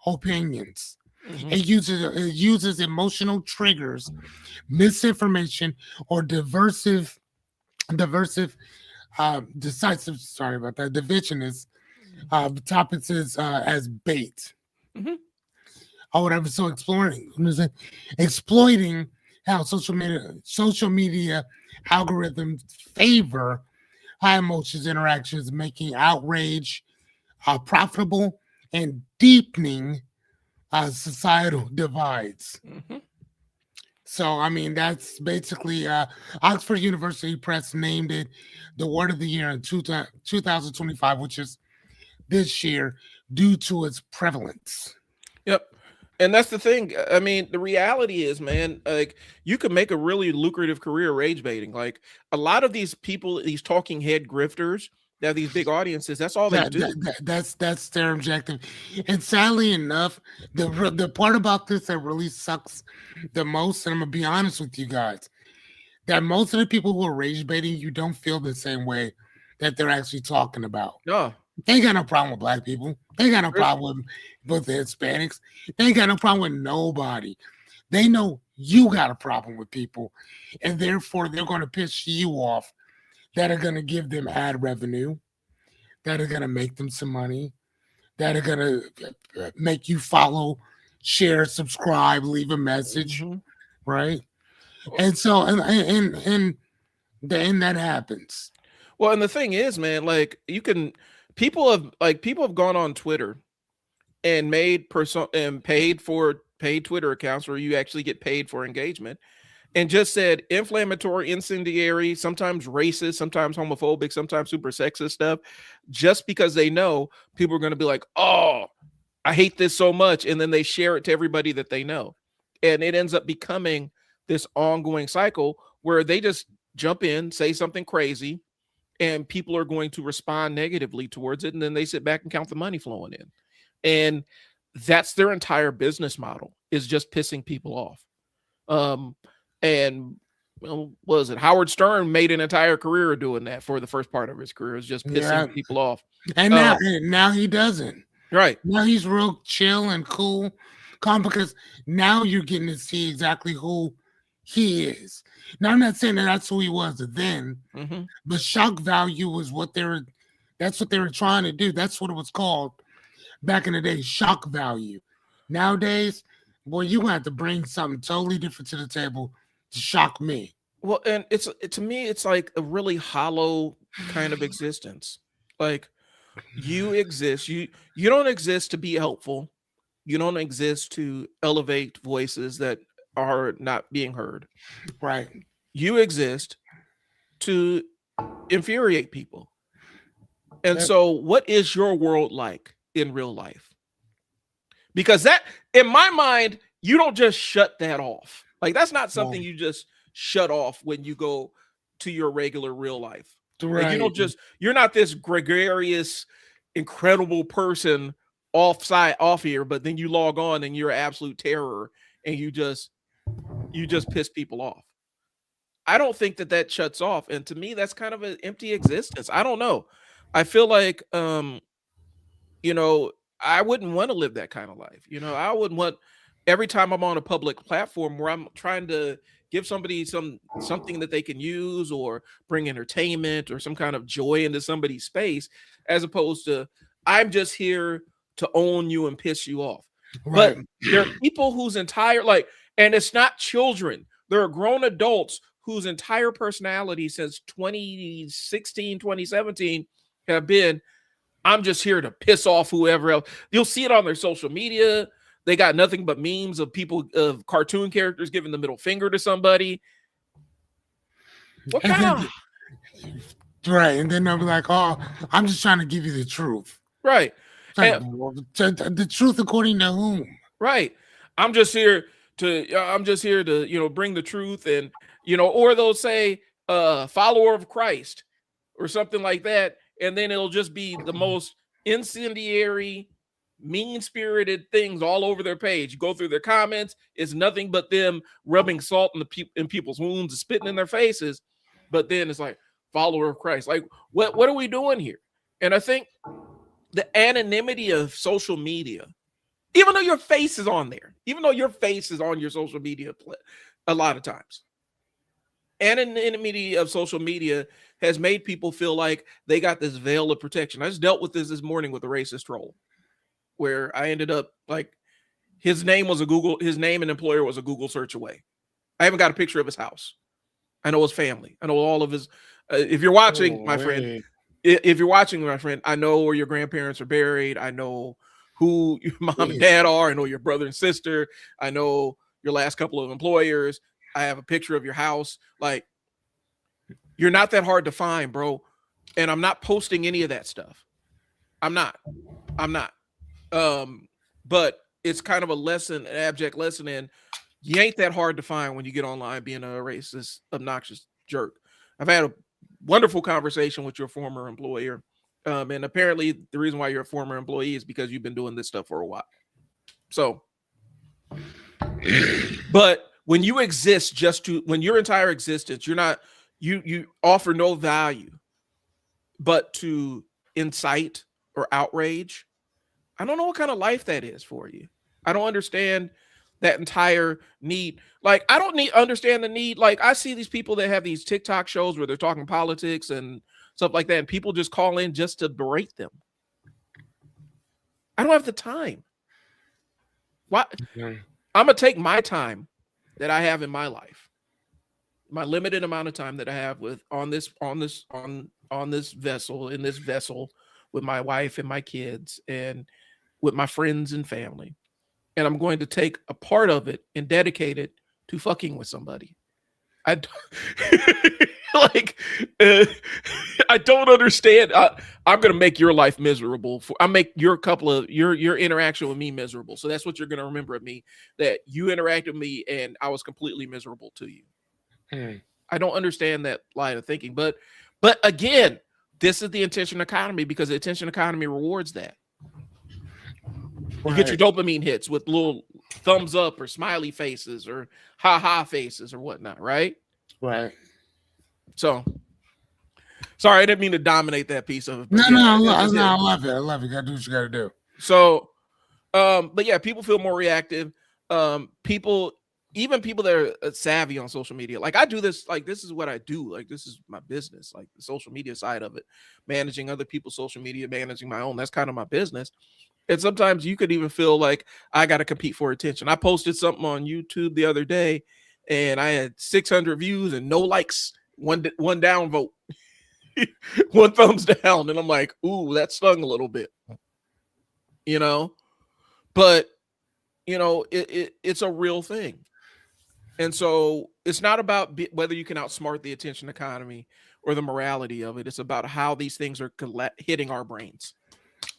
opinions. Mhm. It uses emotional triggers, misinformation, or diversive, decisive. Sorry about that. Divisiveness topics as bait Mhm. or whatever. So exploiting how social media algorithms favor high emotions interactions, making outrage profitable and deepening societal divides. Mhm. So, I mean, that's basically Oxford University Press named it the word of the year in 2025, which is this year, due to its prevalence. Yep. And that's the thing. I mean, the reality is, man, like you can make a really lucrative career rage baiting. Like a lot of these people, these talking head grifters that have these big audiences, that's all they That, do. that, that that's their objective, and sadly enough, the part about this that really sucks the most, and I'm gonna be honest with you guys, that most of the people who are rage baiting, you don't feel the same way that they're actually talking about. No, They ain't got no problem with black people. They ain't got no there's- problem with the Hispanics. They ain't got no problem with nobody. They know you got a problem with people, and therefore they're going to piss you off. That are going to give them ad revenue. That are going to make them some money. That are going to make you follow, share, subscribe, leave a message, Mhm. right? And so, and then that happens. Well, and the thing is, man, like people have gone on Twitter and made and paid Twitter accounts where you actually get paid for engagement and just said inflammatory, incendiary, sometimes racist, sometimes homophobic, sometimes super sexist stuff, just because they know people are going to be like, oh, I hate this so much. And then they share it to everybody that they know. And it ends up becoming this ongoing cycle where they just jump in, say something crazy, and people are going to respond negatively towards it. And then they sit back and count the money flowing in. And that's their entire business model, is just pissing people off. Um, and what was it? Howard Stern made an entire career doing that for the first part of his career, is just Yeah, pissing people off. and now he doesn't. Right. Now he's real chill and cool, calm, because now you're getting to see exactly who he is. Now I'm not saying that that's who he was then, Hmm. but shock value was what they were. That's what they were trying to do. That's what it was called back in the day, shock value. Nowadays, boy, you gonna have to bring something totally different to the table to shock me. Well, and to me, it's like a really hollow kind of existence. Like you exist, you don't exist to be helpful. You don't exist to elevate voices that are not being heard. Right. You exist to infuriate people. And Yep. so, what is your world like in real life? Because that, in my mind, you don't just shut that off. Like, that's not something Well, you just shut off when you go to your regular real life. Like, you right. don't just, you're not this gregarious, incredible person off here, but then you log on and you're absolute terror and you just piss people off. I don't think that shuts off. And to me, that's kind of an empty existence. I don't know. I feel like, you know, I wouldn't want to live that kind of life. I wouldn't want every time I'm on a public platform where I'm trying to give somebody something that they can use or bring entertainment or some kind of joy into somebody's space, as opposed to I'm just here to own you and piss you off. Right. But there are people whose entire and it's not children. There are grown adults whose entire personality since 2016, 2017 have been, I'm just here to piss off whoever else. You'll see it on their social media. They got nothing but memes of people, of cartoon characters giving the middle finger to somebody. What And kind then, of right, and then they'll be like, "Oh, I'm just trying to give you the truth." right? It's like, And, well, the truth according to whom? right. I'm just here to, bring the truth, and or they'll say follower of Christ or something like that, and then it'll just be the most incendiary, mean-spirited things all over their page. You go through their comments, it's nothing but them rubbing salt in people's wounds and spitting in their faces. But then it's like, follower of Christ. Like, what are we doing here? And I think the anonymity of social media, even though your face is on there, even though your face is on your social media, a lot of times, anonymity of social media has made people feel like they got this veil of protection. I just dealt with this morning with a racist troll, where I ended up like, his name and employer was a Google search away. I haven't got a picture of his house. I know his family. I know all of his. If you're watching, my friend, I know where your grandparents are buried. I know who your mom and dad are. I know your brother and sister. I know your last couple of employers. I have a picture of your house. Like, you're not that hard to find, bro. And I'm not posting any of that stuff. I'm not. But it's kind of an abject lesson in, you ain't that hard to find when you get online being a racist, obnoxious jerk. I've had a wonderful conversation with your former employer. And apparently the reason why you're a former employee is because you've been doing this stuff for a while. So, but when you exist when your entire existence, you offer no value but to incite or outrage, I don't know what kind of life that is for you. I don't understand that entire need. Like, I don't understand the need. Like, I see these people that have these TikTok shows where they're talking politics and stuff like that, and people just call in just to berate them. I don't have the time. Why? I'm gonna take my time that I have in my life, my limited amount of time that I have on this vessel with my wife and my kids and with my friends and family, and I'm going to take a part of it and dedicate it to fucking with somebody. I I don't understand. I'm gonna make your life miserable. I make your interaction with me miserable. So that's what you're gonna remember of me. That you interacted with me and I was completely miserable to you. I don't understand that line of thinking. But again, this is the attention economy, because the attention economy rewards that. You get your dopamine hits with little thumbs up or smiley faces or ha faces or whatnot, right? Right. So, sorry, I didn't mean to dominate that piece of it. No, I love it. I love it. You gotta do what you gotta do. So, but yeah, people feel more reactive. Even people that are savvy on social media, like I do this, like this is what I do. Like, this is my business, like the social media side of it, managing other people's social media, managing my own. That's kind of my business. And sometimes you could even feel like I got to compete for attention. I posted something on YouTube the other day and I had 600 views and no likes, one down vote, one thumbs down. And I'm like, ooh, that stung a little bit, but it's a real thing. And so it's not about whether you can outsmart the attention economy or the morality of it. It's about how these things are hitting our brains.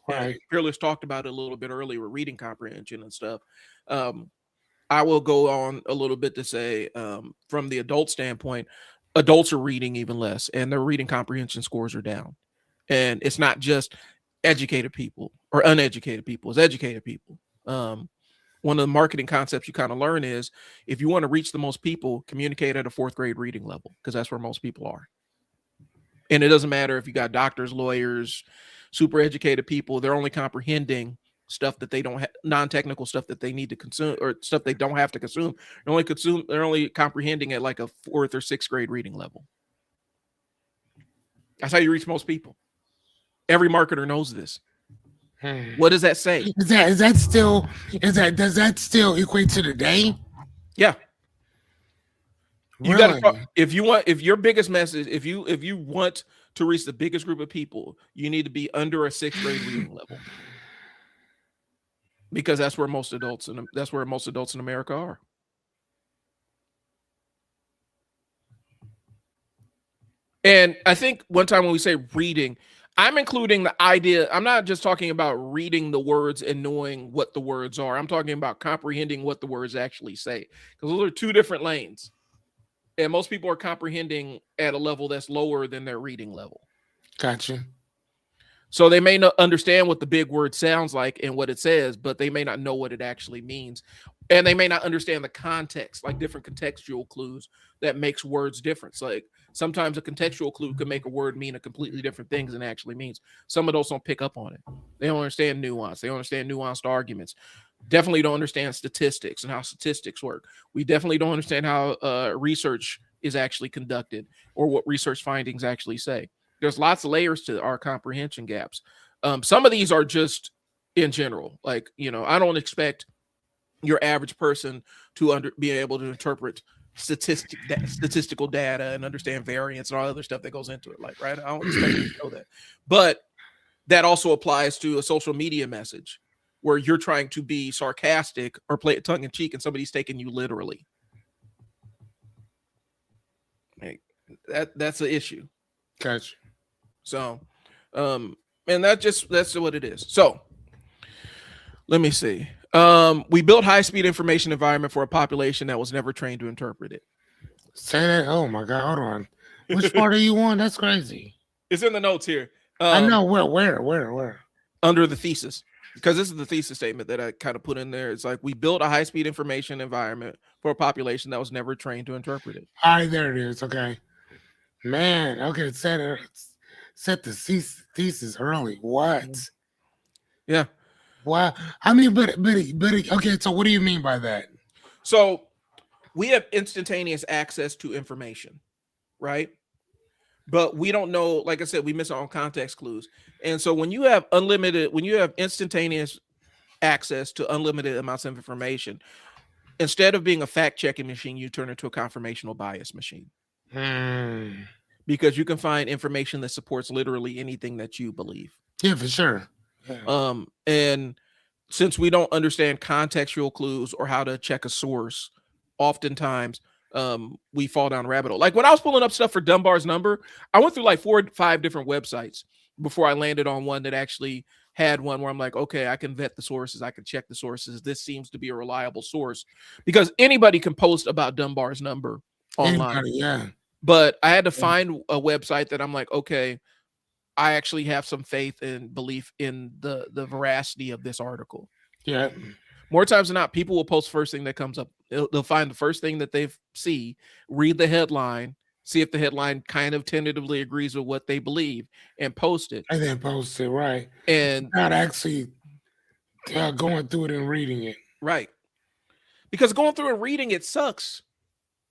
Right. Peerless talked about it a little bit earlier with reading comprehension and stuff. I will go on a little bit to say, from the adult standpoint, adults are reading even less and their reading comprehension scores are down. And it's not just educated people or uneducated people, it's educated people. One of the marketing concepts you kind of learn is, if you want to reach the most people, communicate at a 4th grade reading level, because that's where most people are. And it doesn't matter if you got doctors, lawyers, super educated people, they're only comprehending stuff that they don't have, non-technical stuff that they need to consume or stuff they don't have to consume. They're only comprehending at like a 4th or 6th grade reading level. That's how you reach most people. Every marketer knows this. What does that say? Does that still equate to today? Yeah. You Really? got to, if your biggest message, if you want to reach the biggest group of people, you need to be under a 6th grade reading level. because that's where most adults in America are. And I think one time when we say reading, I'm including the idea. I'm not just talking about reading the words and knowing what the words are. I'm talking about comprehending what the words actually say, because those are two different lanes. And most people are comprehending at a level that's lower than their reading level. Gotcha. So they may not understand what the big word sounds like and what it says, but they may not know what it actually means. And they may not understand the context, like different contextual clues that makes words different. So like sometimes a contextual clue could make a word mean a completely different thing than it actually means. Some of those don't pick up on it. They don't understand nuance. They don't understand nuanced arguments. Definitely don't understand statistics and how statistics work. We definitely don't understand how research is actually conducted or what research findings actually say. There's lots of layers to our comprehension gaps. Some of these are just in general. Like, I don't expect your average person to be able to interpret statistical data and understand variance and all other stuff that goes into it. Like, right? I don't expect you to know that. But that also applies to a social media message where you're trying to be sarcastic or play it tongue in cheek and somebody's taking you literally. Like, that's an issue. Gotcha. So, and that's what it is. So let me see. We built high-speed information environment for a population that was never trained to interpret it. Say that. Oh my God. Hold on. Which part are you on? That's crazy. It's in the notes here. I know where. Under the thesis, because this is the thesis statement that I kind of put in there. It's like we built a high-speed information environment for a population that was never trained to interpret it. All right, there it is. Okay. Man, okay, set the thesis early. What? Yeah. Wow. I mean, but okay, so what do you mean by that? So we have instantaneous access to information, right? But we don't know, like I said, we miss our own context clues. And so when you have instantaneous access to unlimited amounts of information, instead of being a fact-checking machine, you turn into a confirmational bias machine. Because you can find information that supports literally anything that you believe. Yeah, for sure. Yeah. And since we don't understand contextual clues or how to check a source, oftentimes we fall down a rabbit hole. Like when I was pulling up stuff for Dunbar's number, I went through like 4 or 5 different websites before I landed on one that actually had one where I'm like, okay, I can vet the sources. I can check the sources. This seems to be a reliable source, because anybody can post about Dunbar's number online. Anybody, yeah. But I had to find a website that I'm like, okay, I actually have some faith and belief in the veracity of this article. Yeah. More times than not, people will post first thing that comes up. They'll find the first thing that they see, read the headline, see if the headline kind of tentatively agrees with what they believe, and post it. And then post it, right. And not actually going through it and reading it. Right. Because going through and reading it sucks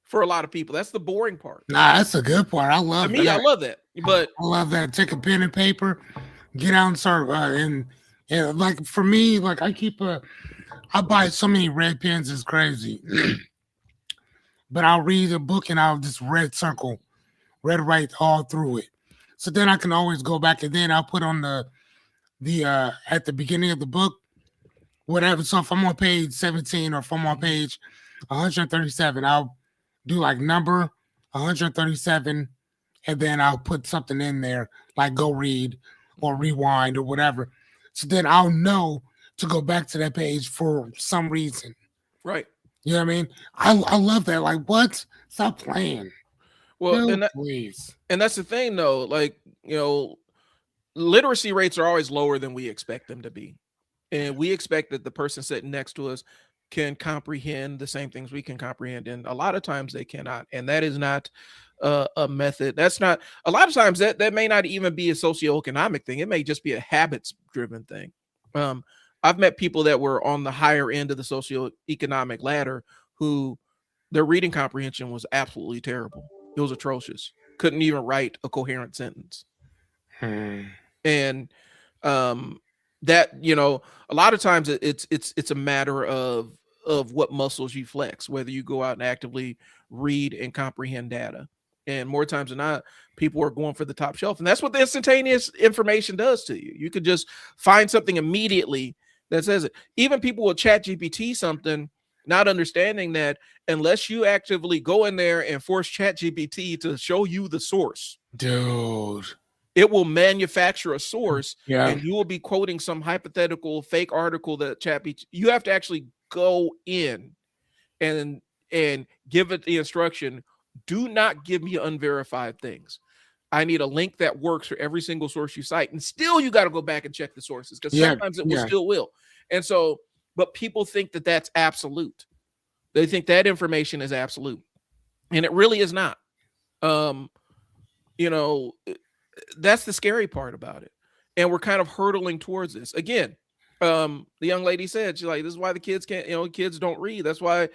for a lot of people. That's the boring part. Nah, that's a good part. I love that. I love that. But I love that. Take a pen and paper, get out and start. And like for me, like I buy so many red pens, it's crazy. But I'll read a book and I'll just red write all through it. So then I can always go back and then I'll put on the at the beginning of the book, whatever. So if I'm on page 17 or if I'm on page 137, I'll do like number 137, and then I'll put something in there like go read or rewind or whatever. So then I'll know to go back to that page for some reason. Right. You know what I mean? I love that. Like, what? Stop playing. Well, no, please. And that's the thing though. Like, literacy rates are always lower than we expect them to be. And we expect that the person sitting next to us can comprehend the same things we can comprehend. And a lot of times they cannot. And that is not a method. That's not, a lot of times that may not even be a socioeconomic thing. It may just be a habits driven thing. I've met people that were on the higher end of the socioeconomic ladder who their reading comprehension was absolutely terrible. It was atrocious. Couldn't even write a coherent sentence. And that, a lot of times it's a matter of what muscles you flex, whether you go out and actively read and comprehend data. And more times than not, people are going for the top shelf. And that's what the instantaneous information does to you. You could just find something immediately that says it. Even people will chat GPT something, not understanding that unless you actively go in there and force chat GPT to show you the source, Dude. it will manufacture a source Yeah. and you will be quoting some hypothetical fake article that ChatGPT. You have to actually go in and give it the instruction. Do not give me unverified things. I need a link that works for every single source you cite. And still you got to go back and check the sources because sometimes it will still will. And so, but people think that that's absolute. They think that information is absolute. And it really is not. You know, that's the scary part about it. And we're kind of hurtling towards this. Again, the young lady said, she's like, this is why the kids can't, kids don't read. That's why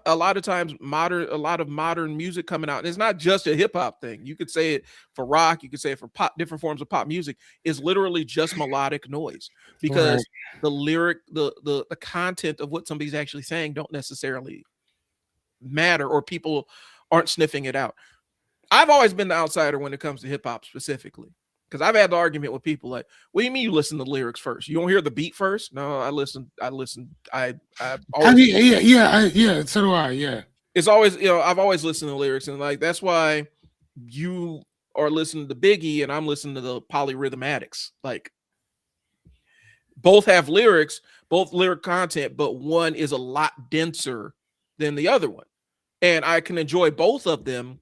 a lot of times a lot of modern music coming out. And it's not just a hip hop thing. You could say it for rock, you could say it for pop, different forms of pop music is literally just melodic noise because the lyric, the content of what somebody's actually saying don't necessarily matter or people aren't sniffing it out. I've always been the outsider when it comes to hip hop specifically, because I've had the argument with people like, "What do you mean you listen to the lyrics first? You don't hear the beat first?" No, I listen. I always, yeah. So do I. Yeah, it's always I've always listened to the lyrics, and like that's why you are listening to Biggie and I'm listening to the Polyrhythmatics. Like both have lyrics, both lyric content, but one is a lot denser than the other one, and I can enjoy both of them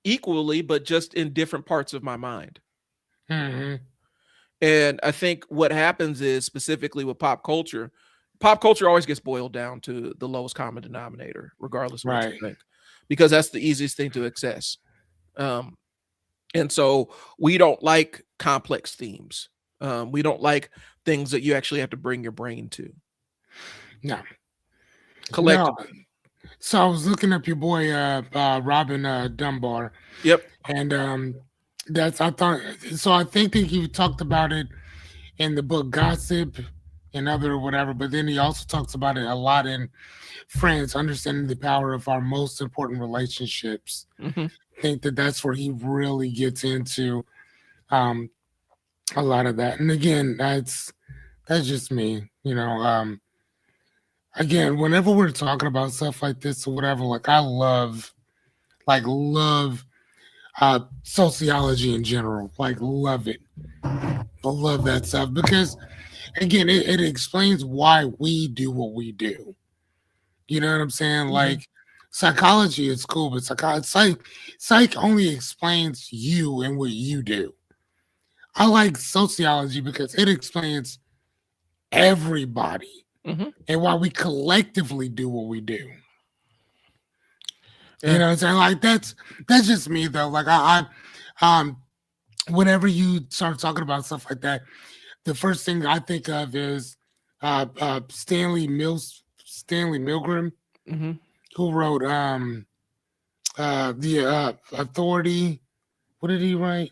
equally, but just in different parts of my mind. Mm-hmm. And I think what happens is specifically with pop culture always gets boiled down to the lowest common denominator, regardless of what you think, because that's the easiest thing to access. And so we don't like complex themes. We don't like things that you actually have to bring your brain to. No. Collectively. No. So I was looking up your boy Robin Dunbar. Yep. And I think that he talked about it in the book Gossip and other whatever, but then he also talks about it a lot in Friends, Understanding the Power of Our Most Important Relationships. Mm-hmm. I think that's where he really gets into a lot of that. And again, that's just me, again, whenever we're talking about stuff like this or whatever, like I love sociology in general, like love it. I love that stuff because again, it explains why we do what we do. You know what I'm saying? Mm-hmm. Like psychology is cool, but psych only explains you and what you do. I like sociology because it explains everybody. Mm-hmm. And why we collectively do what we do. Yeah. You know what I'm saying? Like that's just me though. Like I whenever you start talking about stuff like that, the first thing I think of is Stanley Milgram, mm-hmm. who wrote the Authority. What did he write?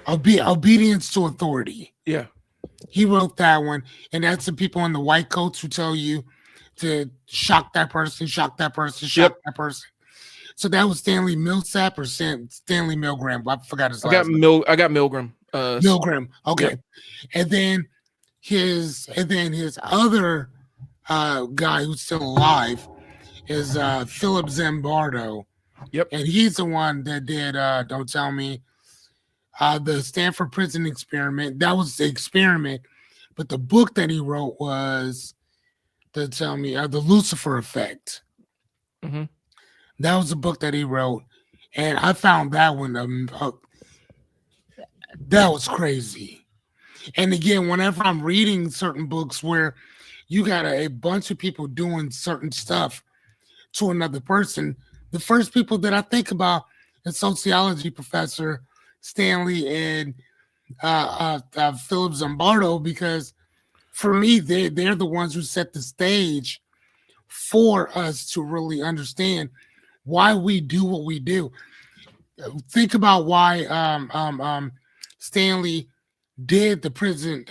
Obedience to Authority. Yeah. He wrote that one, and that's the people in the white coats who tell you to shock that person. That person. So that was Stanley Millsap or Stanley Milgram. I forgot his last name. I got Milgram. Milgram. Okay. Yeah. And then his other guy who's still alive is Philip Zimbardo. Yep. And he's the one that did Don't Tell Me. The Stanford Prison Experiment. That was the experiment, but the book that he wrote was the Lucifer Effect. Mm-hmm. That was the book that he wrote, and I found that one that was crazy. And again, whenever I'm reading certain books where you got a bunch of people doing certain stuff to another person, the first people that I think about is sociology professor Stanley and Philip Zimbardo, because for me, they're the ones who set the stage for us to really understand why we do what we do. Think about why Stanley did the prison,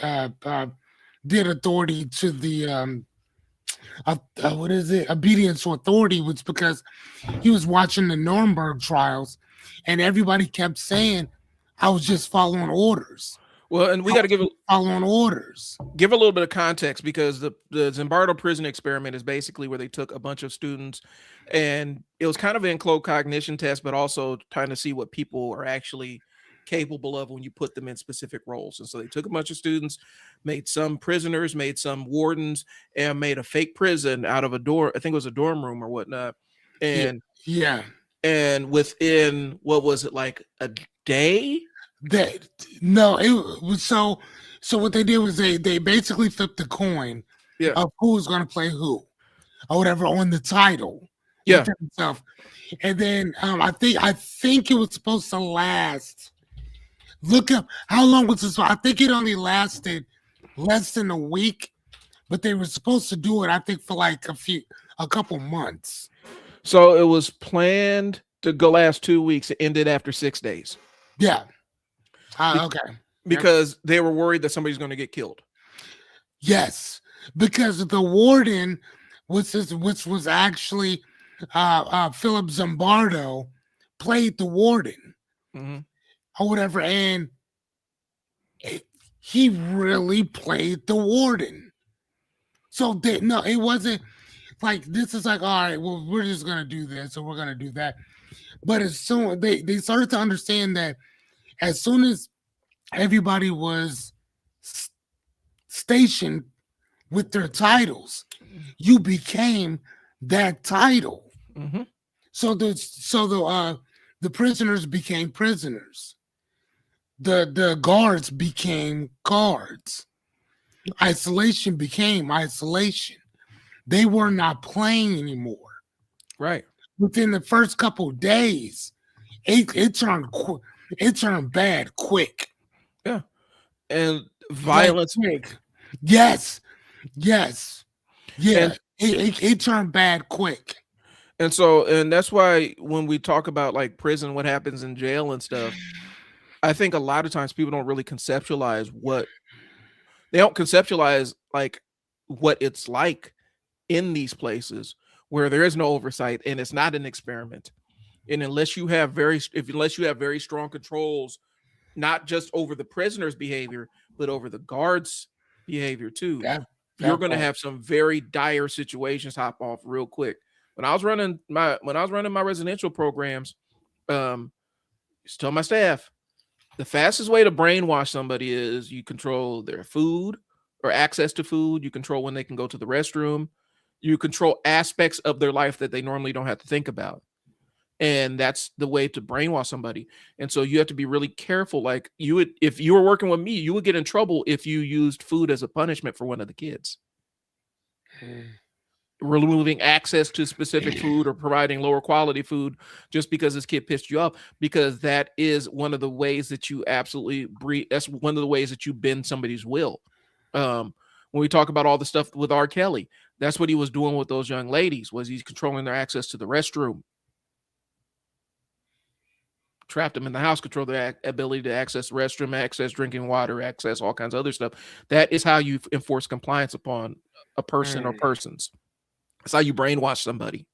did authority to the obedience to authority, was because he was watching the Nuremberg trials, and everybody kept saying, I was just following orders. Well, and we got to following orders. Give a little bit of context, because the Zimbardo prison experiment is basically where they took a bunch of students, and it was kind of an enclosed cognition test, but also trying to see what people are actually capable of when you put them in specific roles. And so they took a bunch of students, made some prisoners, made some wardens, and made a fake prison out of a door. I think it was a dorm room or whatnot. And yeah. And within, what was it, like a day? It was so what they did was they basically flipped the coin of who's going to play who or whatever on the title. Yeah. Himself. And then I think it was supposed to last. Look up how long was this? I think it only lasted less than a week, but they were supposed to do it, I think, for like a couple months. So it was planned to go last 2 weeks. It ended after 6 days. Yeah. Okay. Because they were worried that somebody's going to get killed. Yes, because the warden which was actually Philip Zimbardo played the warden or whatever, and he really played the warden. So it wasn't like this is like, all right, well, we're just gonna do this or we're gonna do that. But as soon they started to understand that as soon as everybody was stationed with their titles, you became that title. So the prisoners became prisoners. The guards became guards. Isolation became isolation. They were not playing anymore. Right. Within the first couple of days, it turned bad quick. Yeah. And violence. Yes. Yeah. It turned bad quick. And that's why when we talk about like prison, what happens in jail and stuff, I think a lot of times people don't really conceptualize like what it's like in these places where there is no oversight and it's not an experiment. And unless you have very strong controls, not just over the prisoner's behavior, but over the guards' behavior too, you're going to have some very dire situations hop off real quick. When I was running my residential programs, just tell my staff, the fastest way to brainwash somebody is you control their food or access to food. You control when they can go to the restroom. You control aspects of their life that they normally don't have to think about. And that's the way to brainwash somebody. And so you have to be really careful. Like if you were working with me, you would get in trouble if you used food as a punishment for one of the kids. Removing access to specific food or providing lower quality food just because this kid pissed you off, because that is one of the ways that you that's one of the ways that you bend somebody's will. When we talk about all the stuff with R. Kelly, that's what he was doing with those young ladies, was he's controlling their access to the restroom. Trapped them in the house, control their ability to access the restroom, access drinking water, access all kinds of other stuff. That is how you enforce compliance upon a person or persons. That's how you brainwash somebody.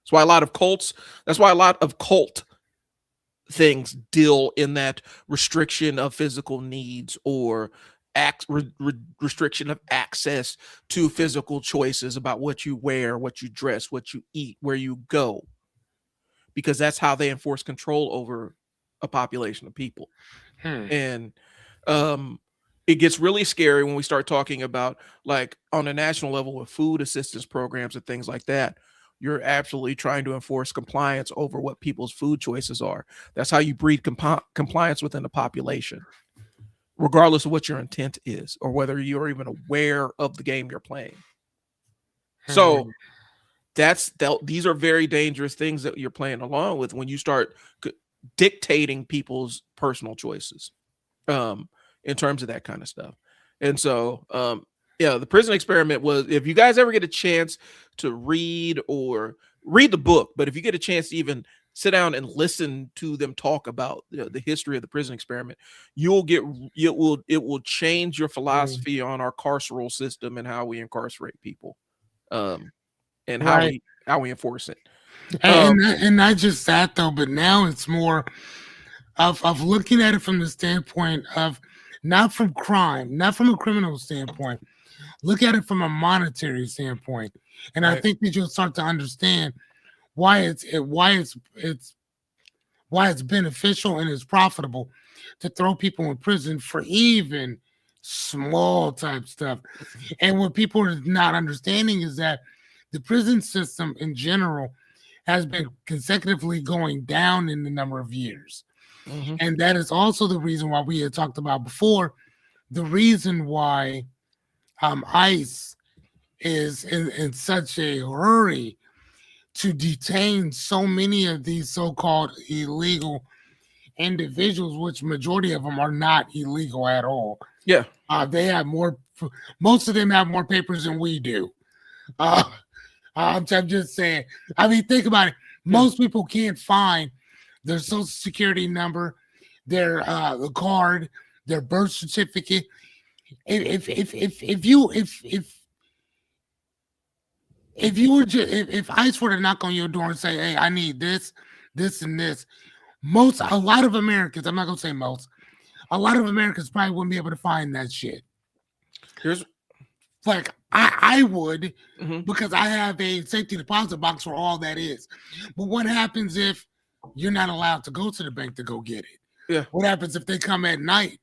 That's why a lot of cult things deal in that restriction of physical needs or restriction of access to physical choices about what you wear, what you dress, what you eat, where you go, because that's how they enforce control over a population of people. And it gets really scary when we start talking about, like, on a national level with food assistance programs and things like that. You're absolutely trying to enforce compliance over what people's food choices are. That's how you breed compliance within the population, regardless of what your intent is or whether you're even aware of the game you're playing. So these are very dangerous things that you're playing along with when you start dictating people's personal choices in terms of that kind of stuff. And so, the prison experiment was, if you guys ever get a chance to read the book, but if you get a chance to even sit down and listen to them talk about the history of the prison experiment, it will change your philosophy on our carceral system and how we incarcerate people, and how we enforce it. And not just that though, but now it's more of looking at it from the standpoint of not from crime, not from a criminal standpoint. Look at it from a monetary standpoint, and I Right. think that you'll start to understand why it's beneficial and it's profitable to throw people in prison for even small type stuff. And what people are not understanding is that the prison system in general has been consecutively going down in the number of years. Mm-hmm. And that is also the reason why we had talked about before, the reason why ICE is in such a hurry to detain so many of these so-called illegal individuals, which majority of them are not illegal at all. Yeah. They have more, most of them have more papers than we do. Uh, I'm just saying. I mean, think about it. Most people can't find their social security number, their the card, their birth certificate. If you were just if ICE were to knock on your door and say, "Hey, I need this, this, and this," a lot of Americans, I'm not gonna say most, a lot of Americans probably wouldn't be able to find that shit. Here's Like I would, Mhm. because I have a safety deposit box for all that is. But what happens if you're not allowed to go to the bank to go get it? Yeah. What happens if they come at night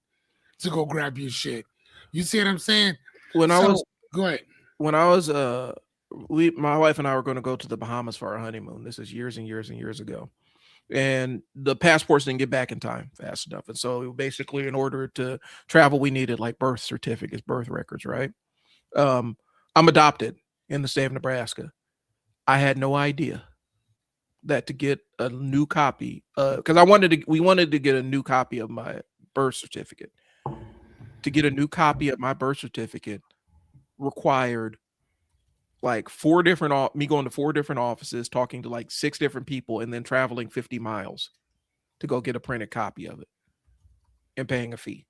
to go grab your shit? You see what I'm saying? When I So was go ahead. when I was my wife and I were going to go to the Bahamas for our honeymoon. This is years and years and years ago. And the passports didn't get back in time fast enough. And so basically in order to travel, we needed like birth certificates, birth records, right? I'm adopted in the state of Nebraska. I had no idea that to get a new copy, because we wanted to get a new copy of my birth certificate. To get a new copy of my birth certificate required like me going to 4 different offices, talking to like 6 different people, and then traveling 50 miles to go get a printed copy of it and paying a fee.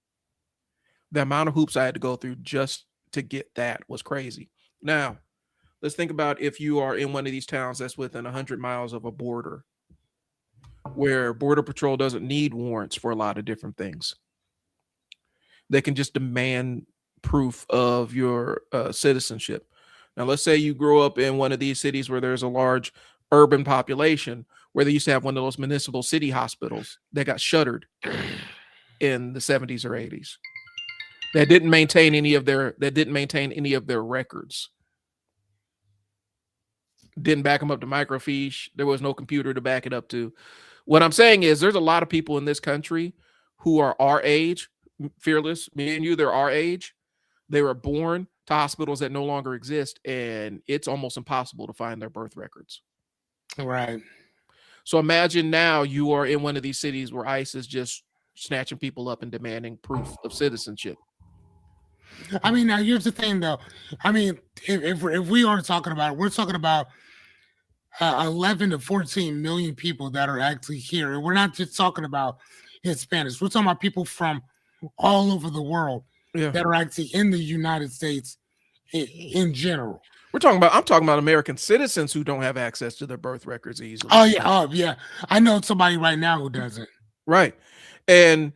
The amount of hoops I had to go through just to get that was crazy. Now, let's think about if you are in one of these towns that's within 100 miles of a border where Border Patrol doesn't need warrants for a lot of different things. They can just demand proof of your citizenship. Now, let's say you grow up in one of these cities where there's a large urban population, where they used to have one of those municipal city hospitals that got shuttered in the 70s or 80s. That didn't maintain any of their records. Didn't back them up to microfiche. There was no computer to back it up to. What I'm saying is there's a lot of people in this country who are our age, Fearless, me and you, they're our age. They were born to hospitals that no longer exist, and it's almost impossible to find their birth records. Right. So imagine now you are in one of these cities where ICE is just snatching people up and demanding proof of citizenship. I mean, now here's the thing, though. I mean, if we are talking about it, we're talking about 11 to 14 million people that are actually here, and we're not just talking about Hispanics. We're talking about people from all over the world that are actually in the United States in general. I'm talking about American citizens who don't have access to their birth records easily. Oh yeah. I know somebody right now who doesn't. Right. And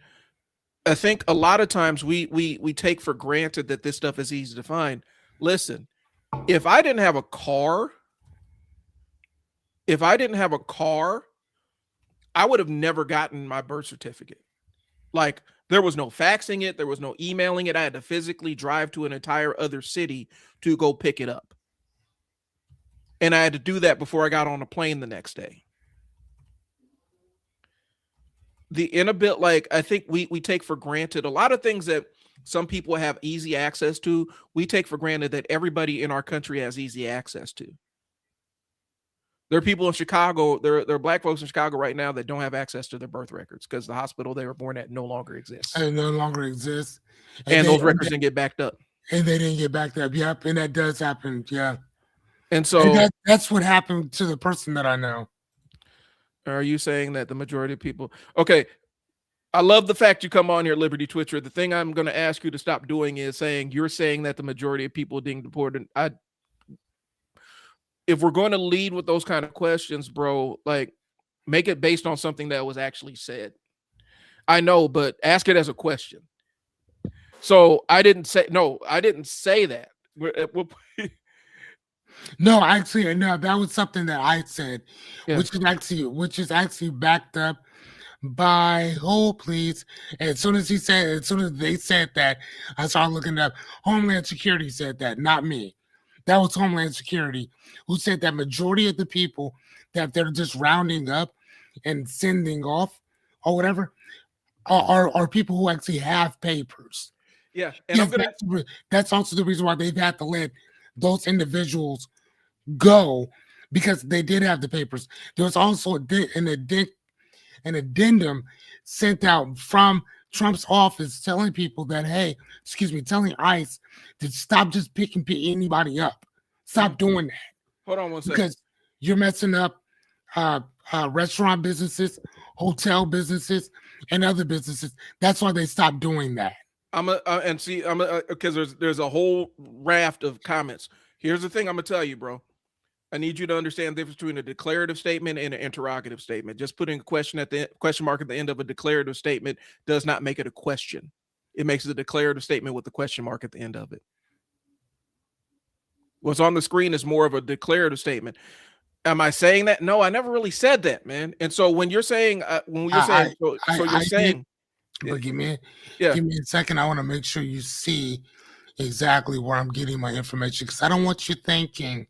I think a lot of times we take for granted that this stuff is easy to find. Listen, if I didn't have a car, I would have never gotten my birth certificate. Like, there was no faxing it, there was no emailing it. I had to physically drive to an entire other city to go pick it up. And I had to do that before I got on a plane the next day. I think we take for granted a lot of things that some people have easy access to. We take for granted that everybody in our country has easy access to. There are people in Chicago, there are black folks in Chicago right now that don't have access to their birth records because the hospital they were born at no longer exists. It no longer exists. And those records didn't get backed up. And they didn't get backed up. Yep. And that does happen. Yeah. And so that's what happened to the person that I know. Are you saying that the majority of people? Okay. I love the fact you come on here, Liberty Twitcher. The thing I'm going to ask you to stop doing is you're saying that the majority of people being deported. If we're going to lead with those kind of questions, bro, like, make it based on something that was actually said. I know, but ask it as a question. So I didn't say no. I didn't say that. No, actually, no, that was something that I said, Yeah. which is actually backed up by please. As soon as they said that, I started looking up. Homeland Security said that, not me. That was Homeland Security who said that majority of the people that they're just rounding up and sending off or whatever are people who actually have papers. Yeah, and Yes, that's also the reason why they've had to let those individuals go, because they did have the papers. There was also an addendum sent out from Trump's office telling people that, hey, telling ICE to stop just picking anybody up. Stop doing that. Hold on one second. Because you're messing up restaurant businesses, hotel businesses, and other businesses. That's why they stopped doing that. Because there's a whole raft of comments. Here's the thing I'm gonna tell you, bro. I need you to understand the difference between a declarative statement and an interrogative statement. Just putting a question mark at the end of a declarative statement does not make it a question. It makes it a declarative statement with the question mark at the end of it. What's on the screen is more of a declarative statement. Am I saying that? No, I never really said that, man. And so when you're saying, but give me a second. I want to make sure you see exactly where I'm getting my information, because I don't want you thinking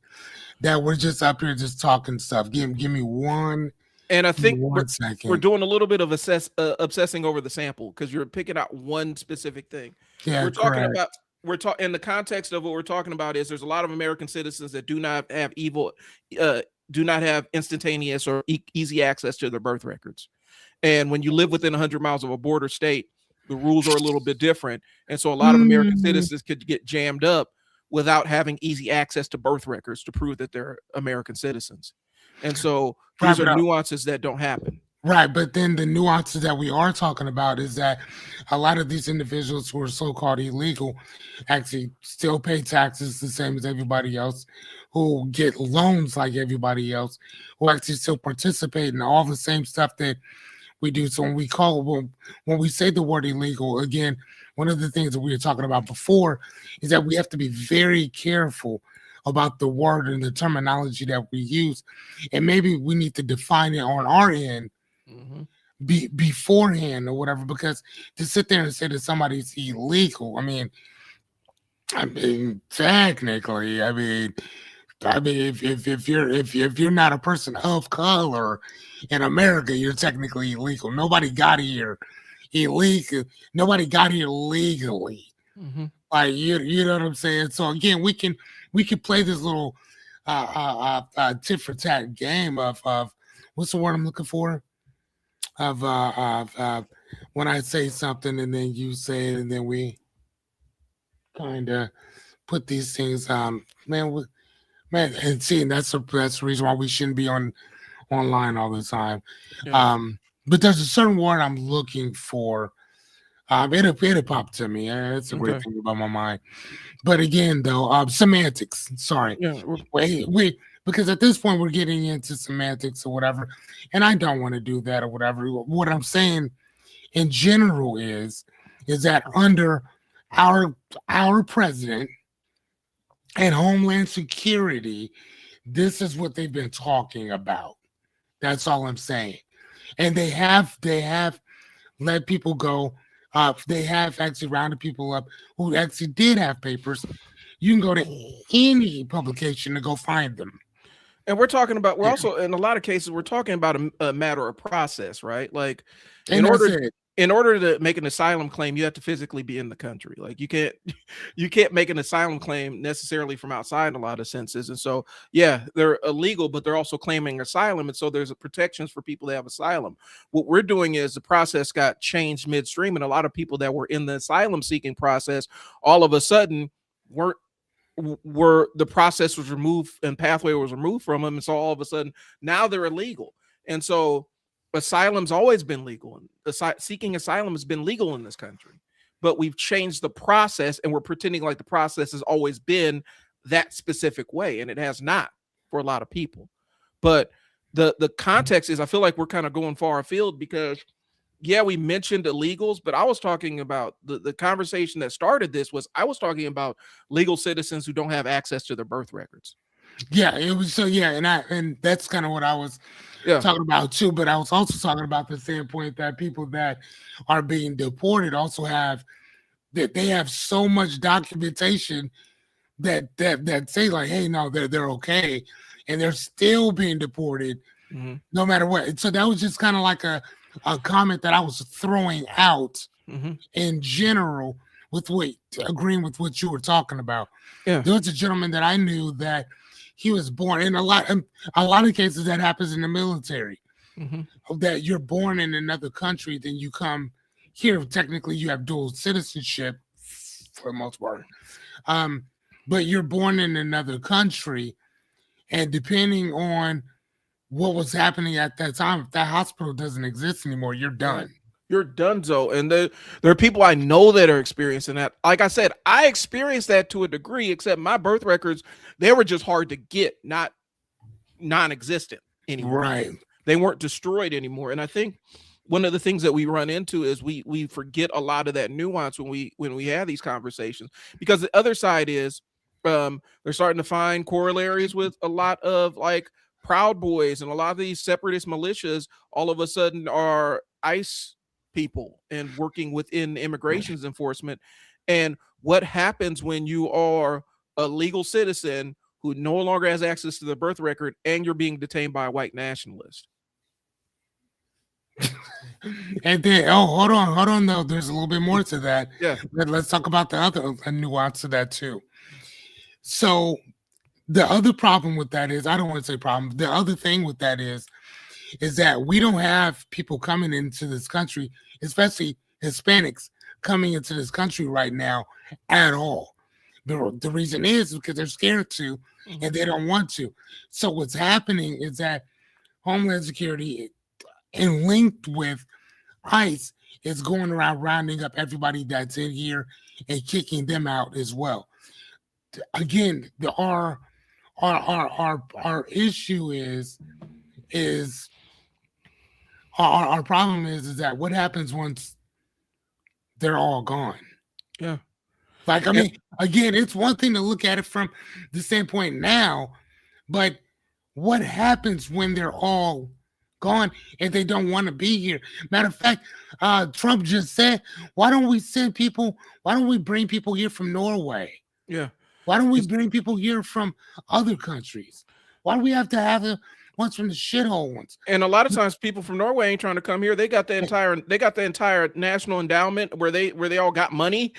that we're just up here just talking stuff. Give me one. And I think we're doing a little bit of obsessing over the sample, because you're picking out one specific thing. Yeah, we're talking about. We're talking in the context of what we're talking about is there's a lot of American citizens that do not have instantaneous or easy access to their birth records. And when you live within 100 miles of a border state, the rules are a little bit different. And so a lot of American citizens could get jammed up without having easy access to birth records to prove that they're American citizens. And so these are nuances that don't happen. Right, but then the nuances that we are talking about is that a lot of these individuals who are so-called illegal actually still pay taxes the same as everybody else, who get loans like everybody else, who actually still participate in all the same stuff that we do. So when we say the word illegal, again, one of the things that we were talking about before is that we have to be very careful about the word and the terminology that we use. And maybe we need to define it on our end beforehand or whatever, because to sit there and say that somebody's illegal, I mean, technically, if you're not a person of color in America, you're technically illegal. Nobody got here illegal. Nobody got here legally. Like you know what I'm saying? So again, we can play this little tit for tat game of what's the word I'm looking for? Of when I say something and then you say it, and then we kind of put these things man, and see, that's the reason why we shouldn't be online all the time. But there's a certain word I'm looking for. It'll pop to me. It's a great thing about my mind. But again, though, semantics. Sorry. Wait, because at this point we're getting into semantics or whatever, and I don't want to do that or whatever. What I'm saying in general is that under our president and Homeland Security, this is what they've been talking about. That's all I'm saying. And they have let people go. They have actually rounded people up who actually did have papers. You can go to any publication to go find them. And we're also, in a lot of cases, we're talking about a matter of process, right? Like, in order to make an asylum claim, you have to physically be in the country. Like, you can't make an asylum claim necessarily from outside in a lot of senses. And so, yeah, they're illegal, but they're also claiming asylum. And so there's protections for people that have asylum. What we're doing is the process got changed midstream, and a lot of people that were in the asylum seeking process all of a sudden were the process was removed and pathway was removed from them. And so all of a sudden now they're illegal. And so asylum's always been legal, and seeking asylum has been legal in this country, but we've changed the process and we're pretending like the process has always been that specific way, and it has not for a lot of people. But the context is, I feel like we're kind of going far afield, because yeah, we mentioned illegals, but I was talking about the conversation that started this was I was talking about legal citizens who don't have access to their birth records. Yeah, it was so yeah, and that's kind of what I was Yeah. talking about too. But I was also talking about the standpoint that people that are being deported also have that they have so much documentation that say like, hey, no, they're okay, and they're still being deported Mm-hmm. no matter what. And so that was just kind of like a comment that I was throwing out Mm-hmm. in general with what agreeing with what you were talking about. Yeah. There was a gentleman that I knew that he was born in a lot of cases that happens in the military, Mm-hmm. that you're born in another country, then you come here. Technically, you have dual citizenship for the most part. But you're born in another country, and depending on what was happening at that time, if that hospital doesn't exist anymore, you're done. You're donezo. And there are people I know that are experiencing that. Like I said, I experienced that to a degree, except my birth records, they were just hard to get, not non-existent anymore. Right. They weren't destroyed anymore. And I think one of the things that we run into is we forget a lot of that nuance when we have these conversations, because the other side is they're starting to find corollaries with a lot of like Proud Boys, and a lot of these separatist militias all of a sudden are ICE people and working within immigrations enforcement. And what happens when you are a legal citizen who no longer has access to the birth record and you're being detained by a white nationalist? And then, hold on, though. There's a little bit more to that. Yeah. Let's talk about the other nuance of that too. So the other problem with that is, I don't want to say problem. The other thing with that is that we don't have people coming into this country, especially Hispanics, coming into this country right now at all. The reason is because they're scared to, and they don't want to. So what's happening is that Homeland Security, and linked with ICE, is going around rounding up everybody that's in here and kicking them out as well. Again, our issue is our problem is that what happens once they're all gone? Yeah. Like, I mean, again, it's one thing to look at it from the standpoint now, but what happens when they're all gone and they don't want to be here? Matter of fact, Trump just said, why don't we bring people here from Norway? Yeah. Why don't we bring people here from other countries? Why do we have to have ones from the shithole ones? And a lot of times people from Norway ain't trying to come here. They got the entire national endowment where they all got money.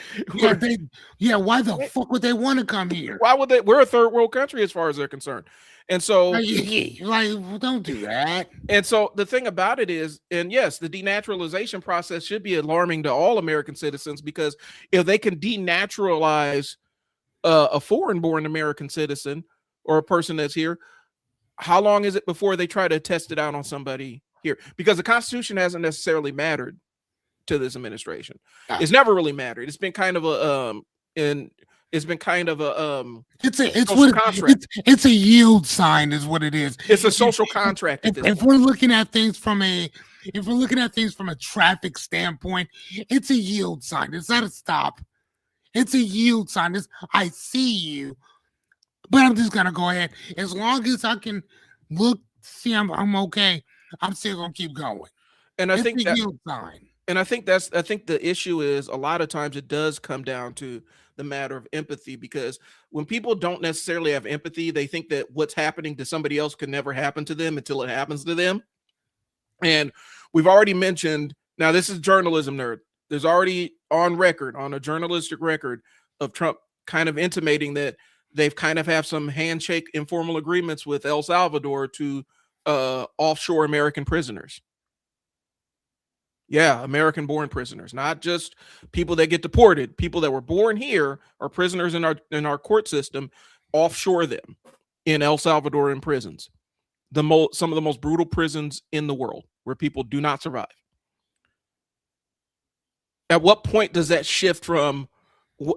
Yeah, why the fuck would they want to come here? Why would they? We're a third world country as far as they're concerned. And so, like, don't do that. And so the thing about it is, and yes, the denaturalization process should be alarming to all American citizens, because if they can denaturalize a foreign-born American citizen or a person that's here, how long is it before they try to test it out on somebody here? Because the Constitution hasn't necessarily mattered to this administration. It's never really mattered. It's been kind of a it's a yield sign is what it is. It's a social contract. If we're looking at things from a traffic standpoint, it's a yield sign. It's not a stop. It's a yield sign. It's, I see you, but I'm just gonna go ahead. As long as I can see I'm okay, I'm still gonna keep going. And I it's think a yield sign. And I think the issue is, a lot of times it does come down to the matter of empathy, because when people don't necessarily have empathy, they think that what's happening to somebody else could never happen to them until it happens to them. And we've already mentioned, now this is journalism nerd. There's already on a journalistic record of Trump kind of intimating that they've kind of have some handshake informal agreements with El Salvador to offshore American prisoners. Yeah, American-born prisoners, not just people that get deported. People that were born here are prisoners in our court system. Offshore them in El Salvadoran prisons, some of the most brutal prisons in the world, where people do not survive. At what point does that shift from?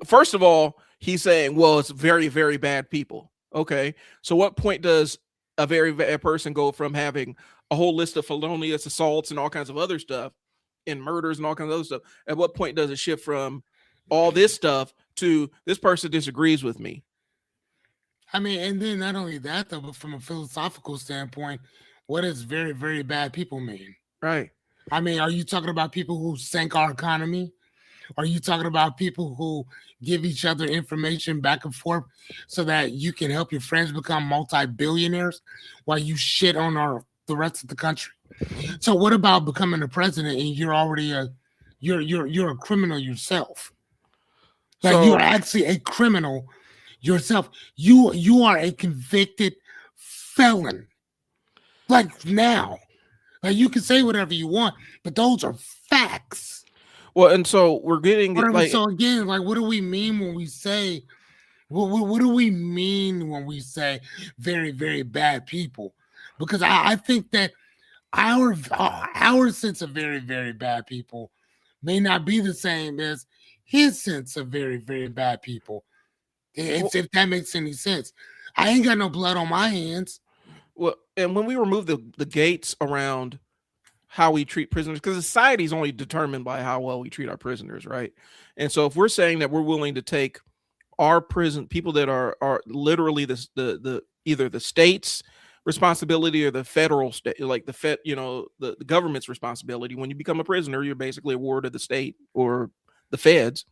First of all, he's saying, "Well, it's very, very bad people." Okay, so what point does a very bad person go from having a whole list of felonious assaults and all kinds of other stuff and murders and all kinds of other stuff. At what point does it shift from all this stuff to this person disagrees with me? I mean, and then not only that though, but from a philosophical standpoint, what does very, very bad people mean? Right. I mean, are you talking about people who sank our economy? Are you talking about people who give each other information back and forth so that you can help your friends become multi-billionaires while you shit on the rest of the country? So what about becoming a president and you're already you're a criminal yourself? Like So- you're actually a criminal yourself. You are a convicted felon. Like now. Like you can say whatever you want, but those are facts. Well, and so we're getting Whatever. like, So again, like, what do we mean when we say? What do we mean when we say very, very bad people? Because I think that our sense of very, very bad people may not be the same as his sense of very, very bad people. If that makes any sense. I ain't got no blood on my hands. well, and when we remove the gates around how we treat prisoners, because society is only determined by how well we treat our prisoners, right? And so if we're saying that we're willing to take our prison people that are literally the either the state's responsibility or the federal state, like the Fed, the government's responsibility. When you become a prisoner, you're basically a ward of the state or the feds.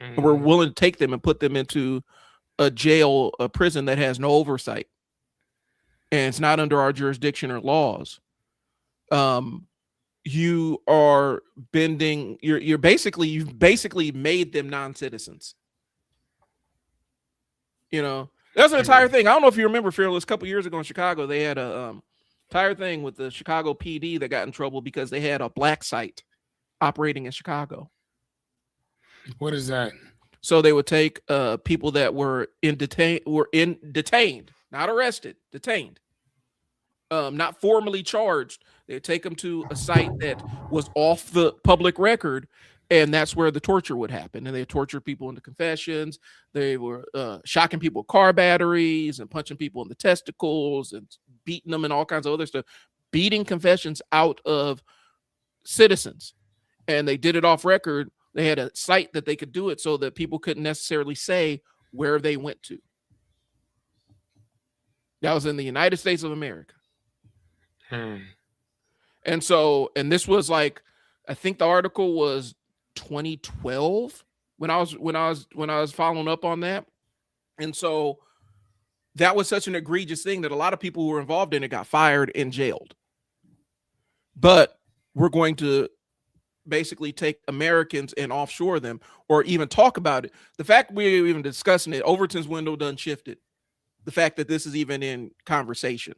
And we're willing to take them and put them into a jail, a prison that has no oversight, and it's not under our jurisdiction or laws. You are bending. You've basically made them non-citizens. That's an entire thing. I don't know if you remember, Fearless, a couple years ago in Chicago, they had a entire thing with the Chicago PD that got in trouble because they had a black site operating in Chicago. What is that? So they would take people that were detained, not arrested, detained, not formally charged. They'd take them to a site that was off the public record, and that's where the torture would happen. And they torture people into confessions. They were shocking people with car batteries and punching people in the testicles and beating them and all kinds of other stuff, beating confessions out of citizens. And they did it off record. They had a site that they could do it so that people couldn't necessarily say where they went to. That was in the United States of America. And this was like, I think the article was 2012 when I was following up on that. And so that was such an egregious thing that a lot of people who were involved in it got fired and jailed. But we're going to basically take Americans and offshore them or even talk about it. The fact we're even discussing it, Overton's window done shifted. The fact that this is even in conversation.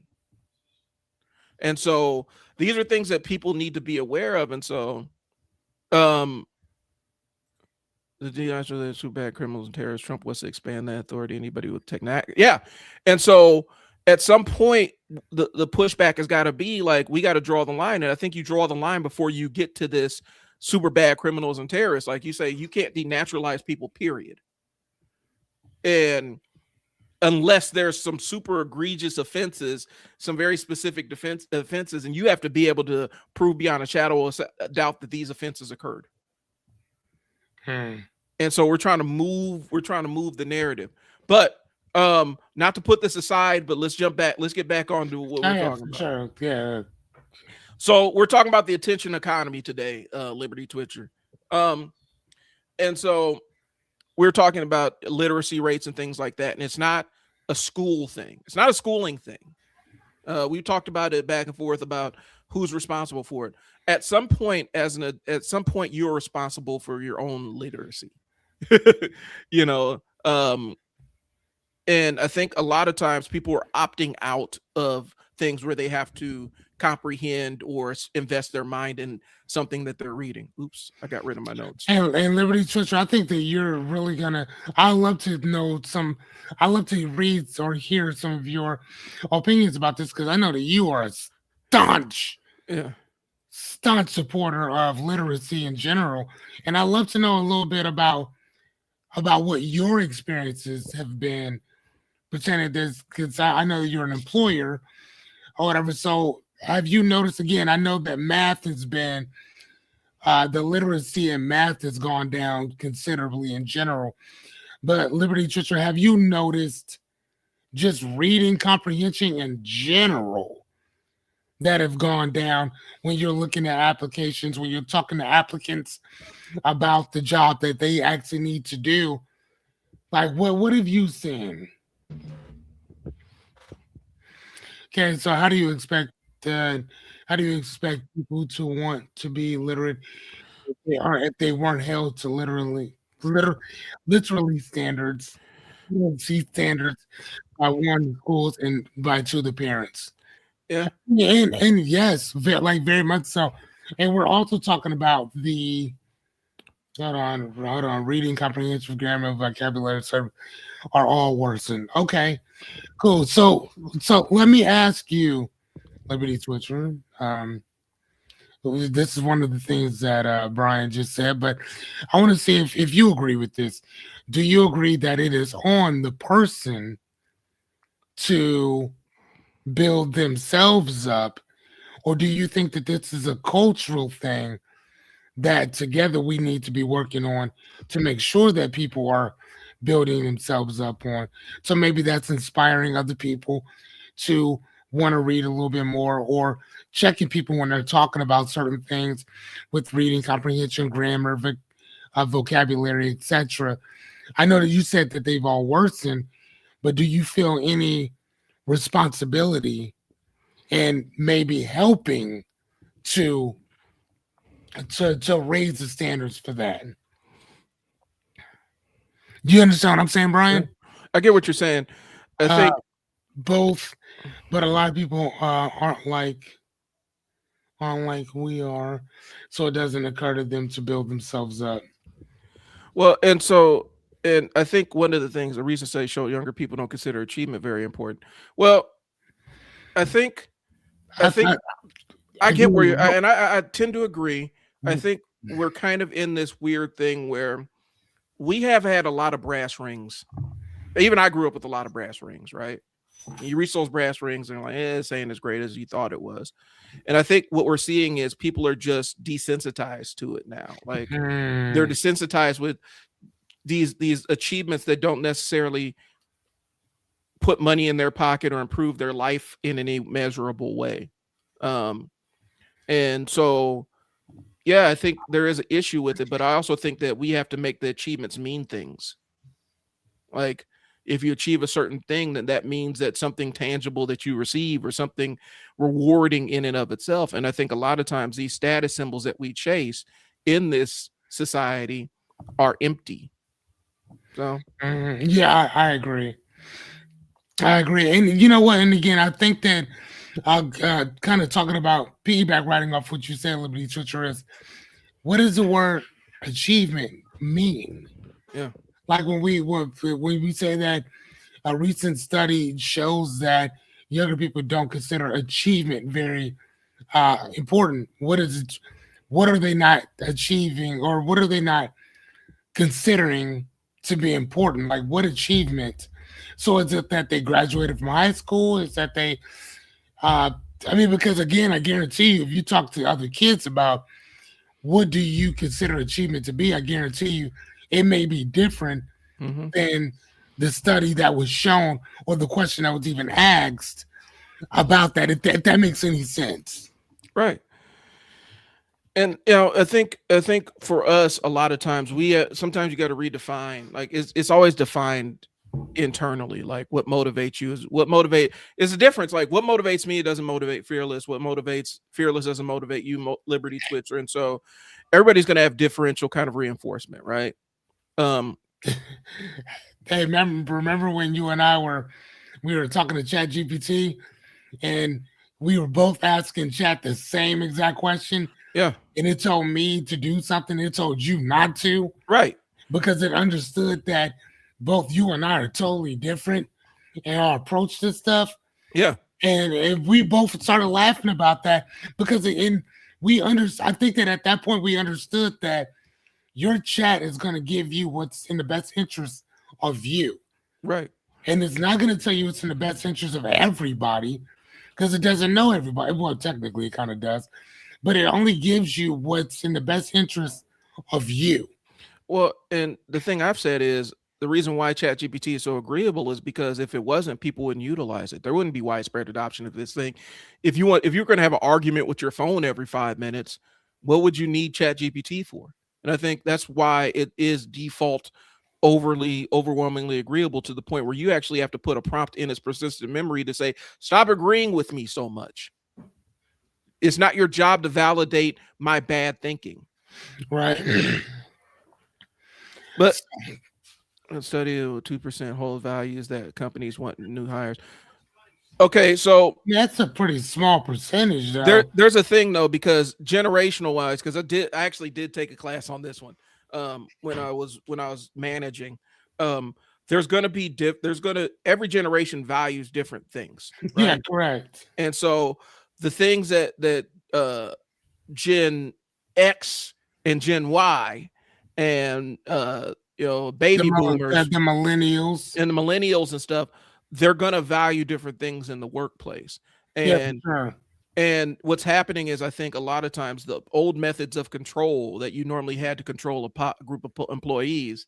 And so these are things that people need to be aware of. And so the DI super bad criminals and terrorists, Trump wants to expand that authority. Anybody with technology. Yeah. And so at some point, the pushback has got to be like, we got to draw the line. And I think you draw the line before you get to this super bad criminals and terrorists. Like you say, you can't denaturalize people, period. And unless there's some super egregious offenses, some very specific offenses, and you have to be able to prove beyond a shadow of doubt that these offenses occurred. And so we're trying to move the narrative. But not to put this aside, but let's jump back. Let's get back on to what we're talking about. Sure. Yeah. So we're talking about the attention economy today, Liberty Twitcher. And so we're talking about literacy rates and things like that. And it's not a school thing. It's not a schooling thing. We talked about it back and forth about who's responsible for it. At some point, you're responsible for your own literacy. And I think a lot of times people are opting out of things where they have to comprehend or invest their mind in something that they're reading. Oops, I got rid of my notes. And Liberty Twitcher, I think that you're really I'd love to read or hear some of your opinions about this, because I know that you are a staunch supporter of literacy in general. And I'd love to know a little bit about what your experiences have been pertaining to this, because I know you're an employer or whatever. So have you noticed, again, I know that math has been the literacy in math has gone down considerably in general. But Liberty Twitter, have you noticed just reading comprehension in general that have gone down when you're looking at applications, when you're talking to applicants about the job that they actually need to do? Like, what have you seen? Okay, so uh, how do you expect people to want to be literate if they weren't held to literally standards, see standards by one the schools and by two the parents? Yeah. Yeah, and yes, like very much so. And we're also talking about the hold on, reading, comprehensive, grammar, vocabulary, service are all worsened. Okay, cool. So let me ask you, Liberty Switcher. This is one of the things that Brian just said, but I want to see if you agree with this. Do you agree that it is on the person to build themselves up, or do you think that this is a cultural thing that together we need to be working on to make sure that people are building themselves up on? So maybe that's inspiring other people to want to read a little bit more, or checking people when they're talking about certain things with reading comprehension, grammar, vocabulary, etc. I know that you said that they've all worsened, but do you feel any responsibility in maybe helping to to raise the standards for that? Do you understand what I'm saying, Yeah. Brian? I get what you're saying. I Uh, think both, but a lot of people aren't like we are, so it doesn't occur to them to build themselves up. well, and I think one of the things the reason say show younger people don't consider achievement very important. Well, I think I I, think I, I I get where do. you're, and I tend to agree. I think we're kind of in this weird thing where we have had a lot of brass rings. Even I grew up with a lot of brass rings, right? You reach those brass rings and you're like, this ain't as great as you thought it was. And I think what we're seeing is people are just desensitized to it now. Like they're Hmm. desensitized with these achievements that don't necessarily put money in their pocket or improve their life in any measurable way. Um, and so yeah, I think there is an issue with it, but I also think that we have to make the achievements mean things. Like if you achieve a certain thing, then that means that something tangible that you receive or something rewarding in and of itself. And I think a lot of times these status symbols that we chase in this society are empty. So Yeah, I agree. I agree. And you know what? And again, I think that kind of talking about piggyback writing off what you said, Liberty Twitcher, is what does the word achievement mean? yeah, Like when we say that a recent study shows that younger people don't consider achievement very important. What is it? What are they not achieving, or what are they not considering to be important? Like what achievement? So is it that they graduated from high school? Is that they? Uh, I mean, because again, I guarantee you, if you talk to other kids about what do you consider achievement to be, I guarantee you, it may be different hmm than the study that was shown or the question that was even asked about that. If that makes any sense. right. And I think for us, a lot of times we sometimes you got to redefine. Like it's always defined internally. Like what motivates you is what motivate is the difference. Like what motivates me doesn't motivate Fearless. What motivates Fearless doesn't motivate you, Liberty Twitcher. And so everybody's going to have differential kind of reinforcement, right? Um, Hey, remember when you and I we were talking to Chat GPT, and we were both asking Chat the same exact question, yeah, and it told me to do something, it told you not to, right, because it understood that both you and I are totally different in our approach to stuff. yeah, And we both started laughing about that because I think that at that point we understood that your chat is going to give you what's in the best interest of you, right, and it's not going to tell you what's in the best interest of everybody because it doesn't know everybody. Well, technically it kind of does, but it only gives you what's in the best interest of you. Well, and the thing I've said is the reason why ChatGPT is so agreeable is because if it wasn't, people wouldn't utilize it. There wouldn't be widespread adoption of this thing. If you're going to have an argument with your phone every 5 minutes, what would you need ChatGPT for? And I think that's why it is default overwhelmingly agreeable to the point where you actually have to put a prompt in its persistent memory to say, stop agreeing with me so much. It's not your job to validate my bad thinking. Right. But a study of 2% hold values that companies want new hires. Okay, so that's a pretty small percentage, though. There's a thing though, because generational wise, because I actually did take a class on this one when I was managing. There's gonna be every generation values different things. Right? Yeah, correct. And so the things that Gen X and Gen Y and baby boomers, the millennials and stuff, they're gonna value different things in the workplace. And and what's happening is, I think a lot of times the old methods of control that you normally had to control a group of employees,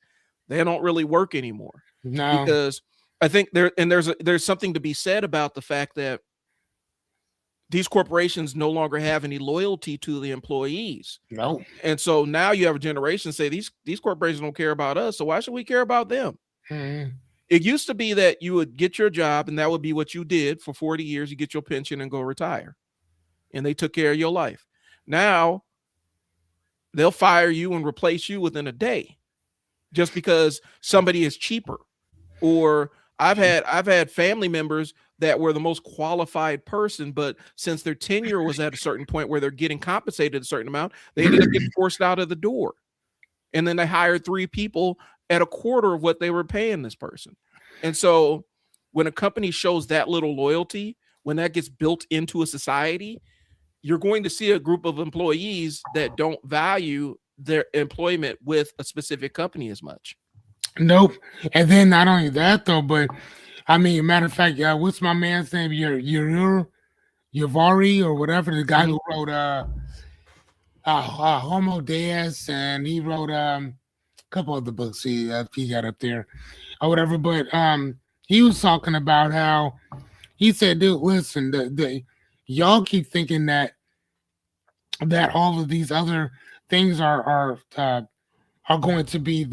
they don't really work anymore. No, because I think there's something to be said about the fact that these corporations no longer have any loyalty to the employees. No. And so now you have a generation say these corporations don't care about us, so why should we care about them? Mm-hmm. It used to be that you would get your job and that would be what you did for 40 years. You get your pension and go retire. And they took care of your life. Now they'll fire you and replace you within a day just because somebody is cheaper. Or I've had family members that were the most qualified person, but since their tenure was at a certain point where they're getting compensated a certain amount, they ended up getting forced out of the door. And then they hired 3 people at a quarter of what they were paying this person. And so when a company shows that little loyalty, when that gets built into a society, you're going to see a group of employees that don't value their employment with a specific company as much. Nope. And then not only that though, but I mean, matter of fact, what's my man's name? Yavari or whatever, the guy who wrote Homo Deus, and he wrote a couple of the books he got up there or whatever. But he was talking about how he said, dude, listen, the y'all keep thinking that all of these other things are going to be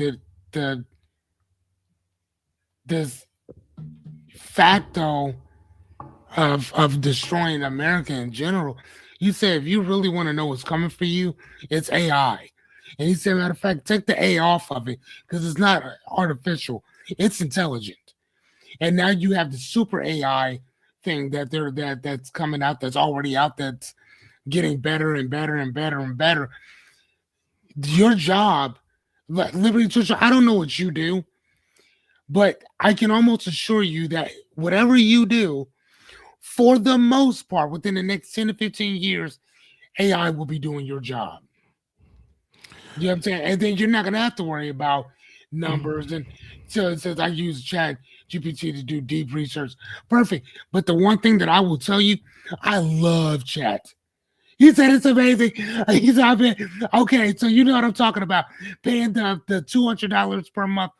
this facto of destroying America in general. He said, if you really want to know what's coming for you, it's AI. And he said, matter of fact, take the A off of it because it's not artificial, it's intelligent. And now you have the super AI thing that's coming out, that's already out, that's getting better and better and better and better. Your job, Liberty Church, I don't know what you do, but I can almost assure you that whatever you do, for the most part, within the next 10 to 15 years, AI will be doing your job. You know what I'm saying? And then you're not going to have to worry about numbers. And so it says I use Chat GPT to do deep research. Perfect. But the one thing that I will tell you, I love chat. He said it's amazing. He said, okay, so you know what I'm talking about, paying the $200 per month.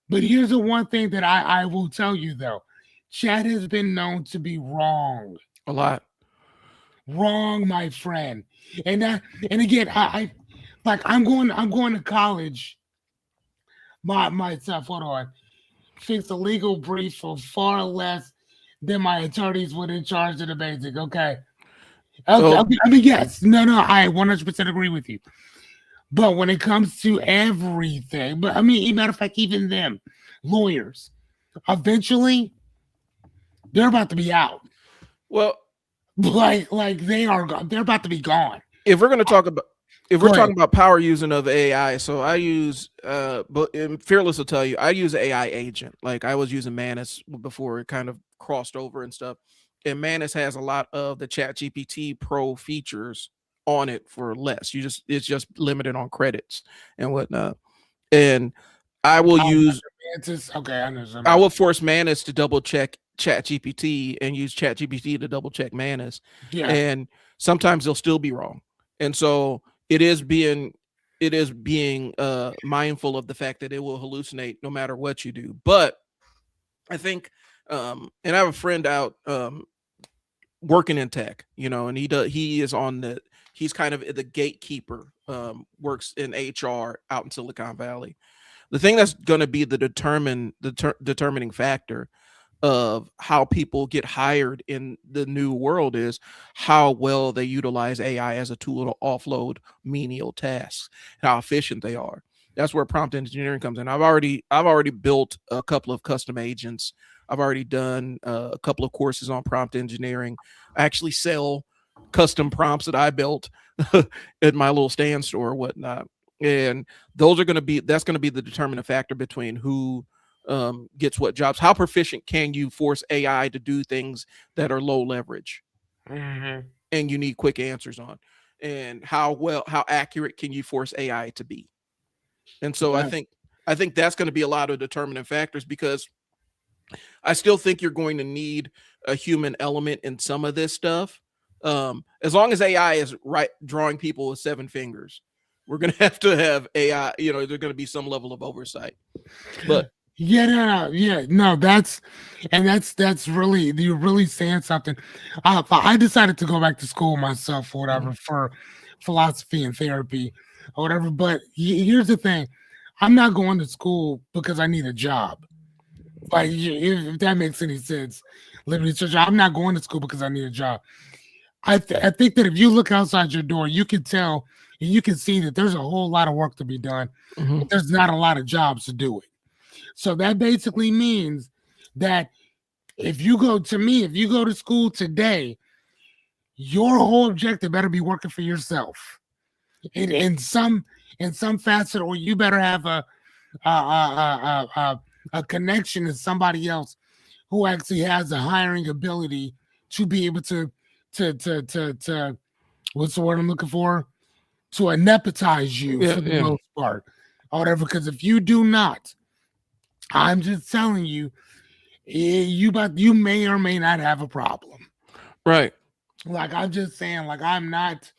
But here's the one thing that I will tell you, though. Chat has been known to be wrong. A lot. Wrong, my friend. And again, I'm going to college myself. Hold on. Fix a legal brief for far less than my attorneys would in charge of the basic. Okay. I mean, yes. No, I 100% agree with you. But when it comes to everything, but I mean, matter of fact, even them, lawyers, eventually, they're about to be out. Well, like they are gone. They're about to be gone. If we're going to talk about, talking about power using of AI, so I use, but Fearless will tell you, I use AI agent. Like I was using Manus before it kind of crossed over and stuff. And Manus has a lot of the ChatGPT Pro features on it for less. It's just limited on credits and whatnot. And I will use I will force Manus to double check ChatGPT and use ChatGPT to double check Manus. Yeah. And sometimes they'll still be wrong. And so it is being mindful of the fact that it will hallucinate no matter what you do. But I think and I have a friend out working in tech, and he's kind of the gatekeeper, works in HR out in Silicon Valley. The thing that's going to be the determining factor of how people get hired in the new world is how well they utilize AI as a tool to offload menial tasks, how efficient they are. That's where prompt engineering comes in. I've already built a couple of custom agents. I've already done a couple of courses on prompt engineering. I actually sell custom prompts that I built at my little stand store or whatnot. And that's going to be the determining factor between who gets what jobs. How proficient can you force AI to do things that are low leverage and you need quick answers on? And how accurate can you force AI to be? And so Yeah. I think that's going to be a lot of determining factors, because I still think you're going to need a human element in some of this stuff. As long as AI is right drawing people with seven fingers, we're going to have AI. There's going to be some level of oversight. But No, that's really, you're really saying something. I decided to go back to school myself or whatever for philosophy and therapy or whatever. But here's the thing: I'm not going to school because I need a job. Like, if that makes any sense, Liberty Church. I'm not going to school because I need a job. I think that if you look outside your door, you can tell and you can see that there's a whole lot of work to be done, but there's not a lot of jobs to do it. So that basically means that if you go to school today, your whole objective better be working for yourself in some facet, or you better have a connection to somebody else who actually has a hiring ability to be able to what's the word I'm looking for? To aneptize you for the most part, or whatever. Because if you do not, I'm just telling you, you may or may not have a problem. right. Like, I'm just saying, like, I'm not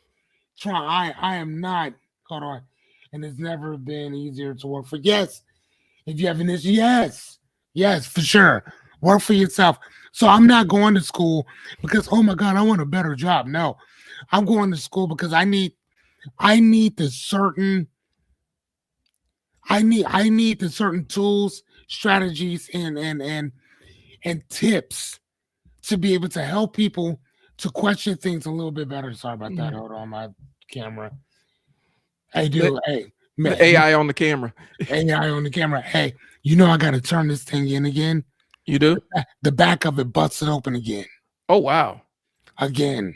trying. I am not. Hold on. And it's never been easier to work for. Yes, if you have an issue, yes, for sure. Work for yourself. So I'm not going to school because, oh my God, I want a better job. No, I'm going to school because I need the certain tools, strategies, and tips to be able to help people to question things a little bit better. Sorry about that. Hold on, my camera. Hey, dude. Hey, man. The AI on the camera. AI on the camera. Hey, I got to turn this thing in again. You do? The back of it busted open again. Oh, wow. Again.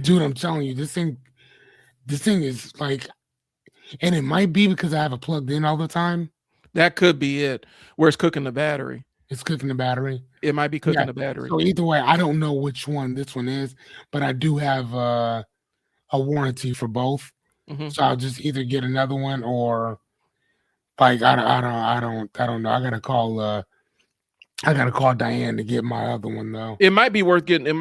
Dude, I'm telling you, this thing is like, and it might be because I have it plugged in all the time. That could be it. Where it's cooking the battery. It's cooking the battery. It might be cooking the battery. So either way, I don't know which one this one is, but I do have a warranty for both. So I'll just either get another one or, like, I don't know. I gotta call Diane to get my other one though. It might be worth getting a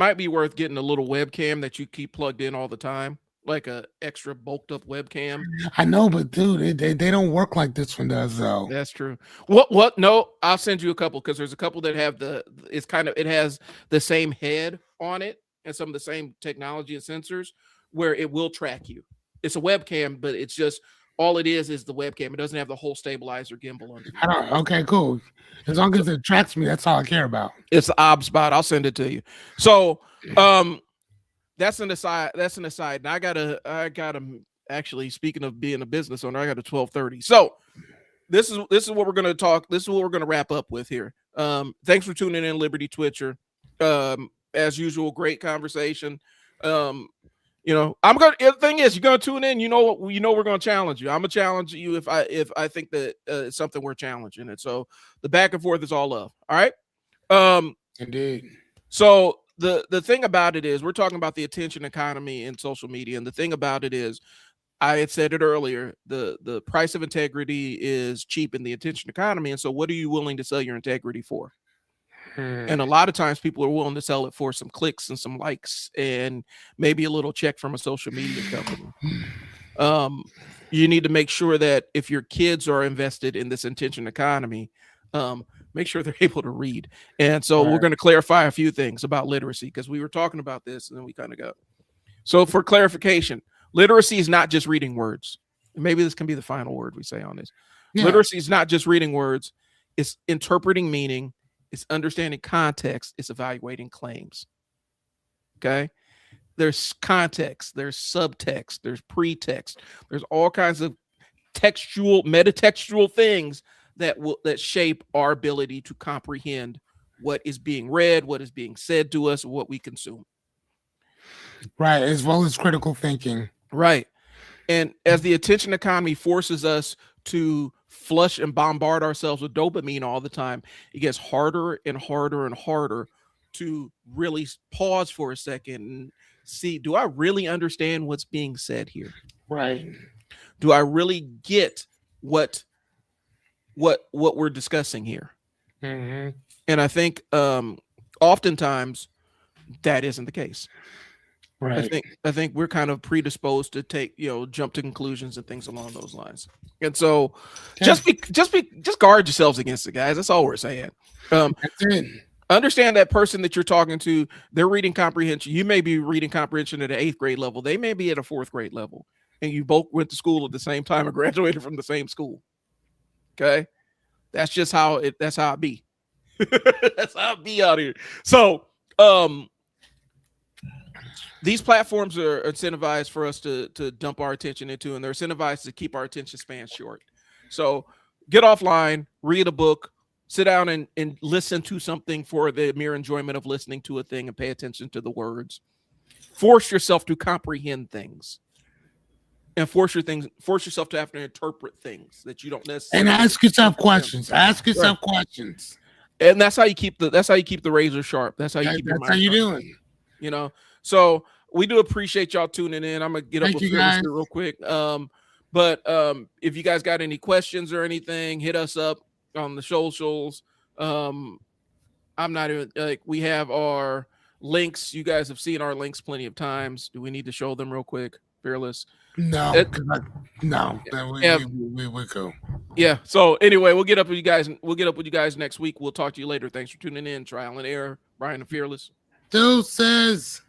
little webcam that you keep plugged in all the time, like a extra bulked up webcam. I know, but dude, they don't work like this one does though. That's true. What? No, I'll send you a couple, because there's a couple that have it has the same head on it and some of the same technology and sensors where it will track you. It's a webcam, but it's just all it is the webcam. It doesn't have the whole stabilizer gimbal under. Okay, cool. As long as it tracks me, that's all I care about. It's the OBS-Bot. I'll send it to you. So, that's an aside. And I gotta actually, speaking of being a business owner, I got a 12:30. So this is what we're gonna talk. This is what we're gonna wrap up with here. Thanks for tuning in, Liberty Twitcher. As usual, great conversation. The thing is, you're gonna tune in. We're gonna challenge you. I'm gonna challenge you if I think that it's something we're challenging. And so the back and forth is all love. All right. Indeed. So the thing about it is, we're talking about the attention economy in social media, and the thing about it is, I had said it earlier, the price of integrity is cheap in the attention economy. And so what are you willing to sell your integrity for? And a lot of times people are willing to sell it for some clicks and some likes and maybe a little check from a social media company. You need to make sure that if your kids are invested in this intention economy, make sure they're able to read. And so we're going to clarify a few things about literacy, because we were talking about this and then we kind of got. So for clarification, literacy is not just reading words. Maybe this can be the final word we say on this. Yeah. Literacy is not just reading words. It's interpreting meaning. It's understanding context. It's evaluating claims. Okay. There's context, there's subtext, there's pretext, there's all kinds of textual, metatextual things that shape our ability to comprehend what is being read, what is being said to us, what we consume. Right, as well as critical thinking. Right. And as the attention economy forces us to flush and bombard ourselves with dopamine all the time, it gets harder and harder and harder to really pause for a second and see, do I really understand what's being said here? Right. Do I really get what we're discussing here? Mm-hmm. And I think oftentimes that isn't the case. Right. I think we're kind of predisposed to jump to conclusions and things along those lines. And so just guard yourselves against it, guys. That's all we're saying. That's it. Understand that person that you're talking to, they're reading comprehension. You may be reading comprehension at an 8th grade level. They may be at a 4th grade level. And you both went to school at the same time and graduated from the same school. Okay. That's just how it be. That's how it be out here. So, these platforms are incentivized for us to dump our attention into, and they're incentivized to keep our attention span short. So get offline, read a book, sit down and listen to something for the mere enjoyment of listening to a thing and pay attention to the words. Force yourself to comprehend things. And force yourself to have to interpret things that you don't necessarily. And ask yourself questions. Ask yourself questions. And that's how you keep the razor sharp. That's how you keep your mind. That's how you doing. You know. So we do appreciate y'all tuning in. I'm gonna get up with Phyllis real quick. But if you guys got any questions or anything, hit us up on the socials. I'm not even we have our links. You guys have seen our links plenty of times. Do we need to show them real quick, Fearless? No, we go. Yeah. So anyway, we'll get up with you guys. We'll get up with you guys next week. We'll talk to you later. Thanks for tuning in. Trial and Error. Brian and Fearless. Deuces.